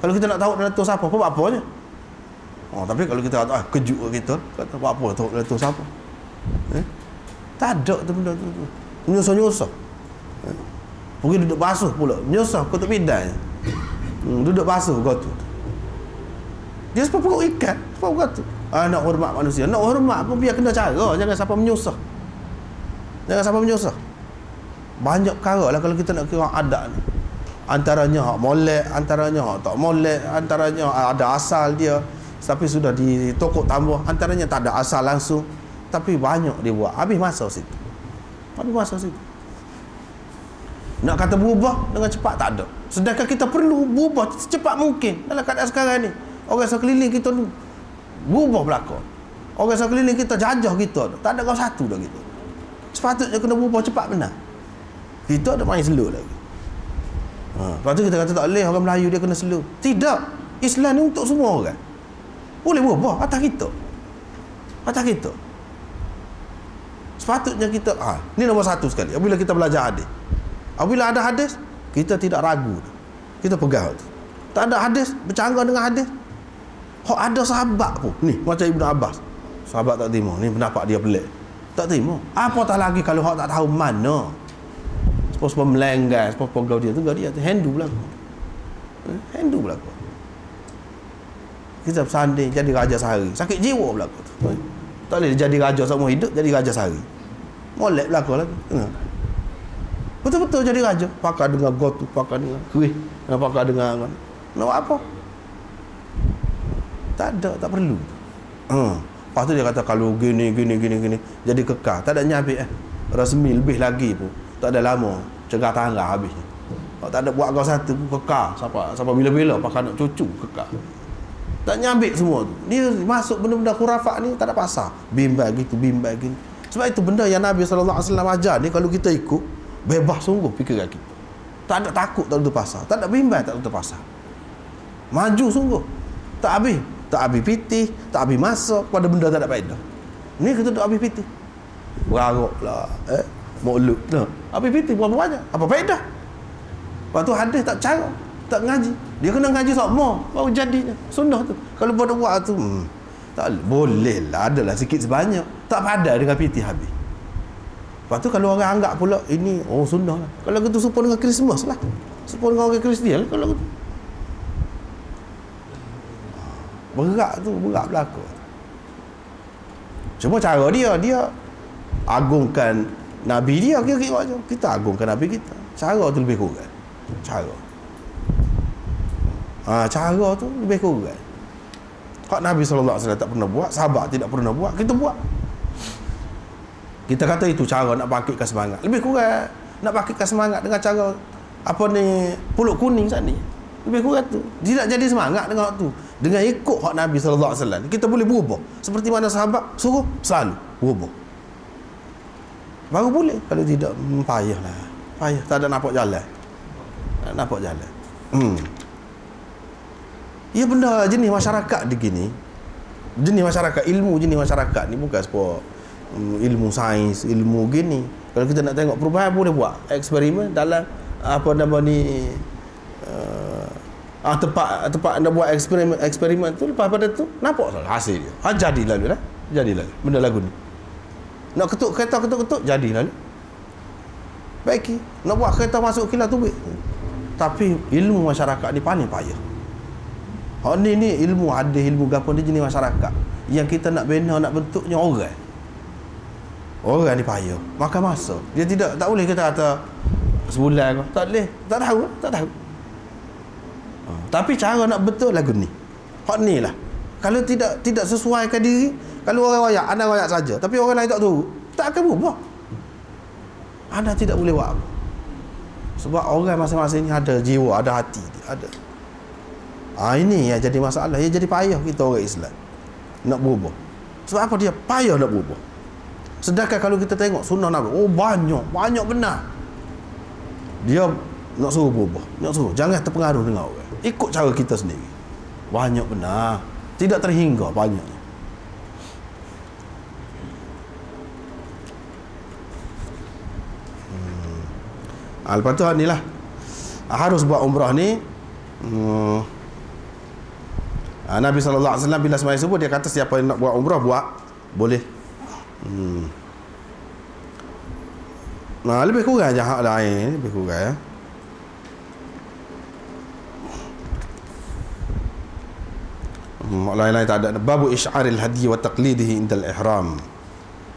Kalau kita nak tahu Datuk siapa, apa-apanya. Tapi kalau kita kata kejut kita, kata apa tahu Datuk siapa. Tak ada tu benda tu. Nyusah-nyusah. Pergi duduk basuh pula. Nyusah kau tak bidai. Duduk basuh kau tu. Dia sebab perut ikat, sebab kau tu. Nak hormat manusia. Nak hormat pun biar kena cara. Jangan siapa menyusah. Banyak perkara lah kalau kita nak kira adat ni. Antaranya hak molek, antaranya hak tak molek, antaranya ada asal dia tapi sudah ditokok tambah, antaranya tak ada asal langsung tapi banyak dia buat. Habis masa situ. Nak kata berubah dengan cepat tak ada. Sedangkan kita perlu berubah secepat mungkin dalam keadaan sekarang ni. Orang sekeliling kita ni berubah belakang. Orang sekeliling kita jajah kita. Tak ada kau satu dah kita. Sepatutnya kena berubah cepat benar. Kita ada main slow lagi. Lepas tu kita kata tak boleh orang Melayu dia kena slow. Tidak. Islam ni untuk semua orang. Boleh berubah atas kita. Sepatutnya kita ni nombor satu sekali. Apabila kita belajar hadis. Apabila ada hadis, kita tidak ragu. Kita pegang tu. Tak ada hadis, bercanggah dengan hadis. Ada sahabat pun. Ni macam Ibnu Abbas. Sahabat tak terima. Ni pendapat dia pelik. Tak terima. Apatah lagi kalau tak tahu mana. Sepuluh melenggai, sepuluh gau dia tu handu belakang. Kita bersanding jadi raja sehari. Sakit jiwa belakang tu. Tak boleh jadi raja seumur hidup, jadi raja sehari. Molek belakang lagi. Betul-betul jadi raja. Pakai dengan gotu, pakai dengan kuih, pakai dengan nak apa? Tak ada, tak perlu. Lepas tu dia kata kalau gini jadi kekal. Tak ada nyabik rasmi lebih lagi pun. Tak ada lama cegah tangga habis. Tak ada buat kau satu kekal sampai bila-bila pakai anak cucu kekal. Tak nyabik semua tu. Dia masuk benda-benda khurafat ni tak ada pasal. Bimbang gini. Sebab itu benda yang Nabi sallallahu alaihi wasallam ajar ni kalau kita ikut bebas sungguh fikiran kita. Tak ada takut tak ada pasal. Tak ada bimbang tak ada pasal. Maju sungguh. Tak habis pitih, tak habis masa pada benda tak ada faedah. Ni kita duk habis pitih. Berarok lah, mulut dah. Habis pitih berapa banyak? Apa faedah? Lepas tu hadis tak cara, tak ngaji. Dia kena ngaji semua baru jadinya. Sunnah tu. Kalau pada buat tu tak boleh lah, adalah sikit sebanyak. Tak padan dengan pitih habis. Lepas tu kalau orang anggap pula ini sunnah lah. Kalau gitu serupa dengan Christmas lah. Serupa dengan orang Kristian kalau gitu. Berat berlaku. Cuma cara dia agungkan Nabi dia, kira-kira je. Kita agungkan Nabi kita. Cara tu lebih kurang. Cara tu lebih kurang. Hak Nabi SAW tak pernah buat, sahabat tidak pernah buat, kita buat. Kita kata itu cara nak bangkitkan semangat. Lebih kurang nak bangkitkan semangat dengan cara pulut kuning saat ni. Lebih kurang tu. Tidak jadi semangat dengan tu. Dengan ikut hak Nabi SAW, kita boleh berubah. Seperti mana sahabat suruh, selalu berubah. Baru boleh. Kalau tidak, payahlah. Payah, tak ada nampak jalan. Tak nampak jalan. Ya benda jenis masyarakat begini. Jenis masyarakat, ilmu jenis masyarakat ni bukan sebuah ilmu sains, ilmu gini. Kalau kita nak tengok perubahan, boleh buat eksperimen dalam tempat anda buat eksperimen tu, lepas pada tu nampak hasil dia. Jadi lalu lah. Jadi lalu benda lagu ni. Nak ketuk kereta ketuk jadi lalu. Baiki nak buat kereta masuk kilat tu. Tapi ilmu masyarakat ni paling payah. Hak ni ilmu hadis, ilmu gapo ni jenis masyarakat yang kita nak bina, nak bentuknya orang ni payah, makan masa. Dia tak boleh kita kata sebulan, tak boleh, tak tahu. Tapi cara nak betul lagu ni. Hak ni lah. Kalau tidak sesuaikan diri, kalau orang royak, anda royak saja, tapi orang lain tak tahu, tak akan berubah. Anda tidak boleh buat apa. Sebab orang masing-masing ni ada jiwa, ada hati, ada. Ini yang jadi masalah, yang jadi payah kita orang Islam nak berubah. Sebab apa dia payah nak berubah? Sedangkan kalau kita tengok sunnah Nabi, banyak benar. Dia nak suruh berubah, nak suruh jangan terpengaruh dengan orang. Ikut cara kita sendiri. Banyak benar, tidak terhingga banyak. Lepas tu ni lah, harus buat umrah ni. Nabi SAW bila sembahyang subuh, dia kata siapa yang nak buat umrah buat, boleh. Lebih kurang je hak lain, lebih kurang ya. Lain-lain tak ada. Babu isy'aril hadi wa taqlidihi indal ihram.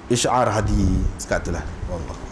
Isy'ar hadi sekatalah. Wallah.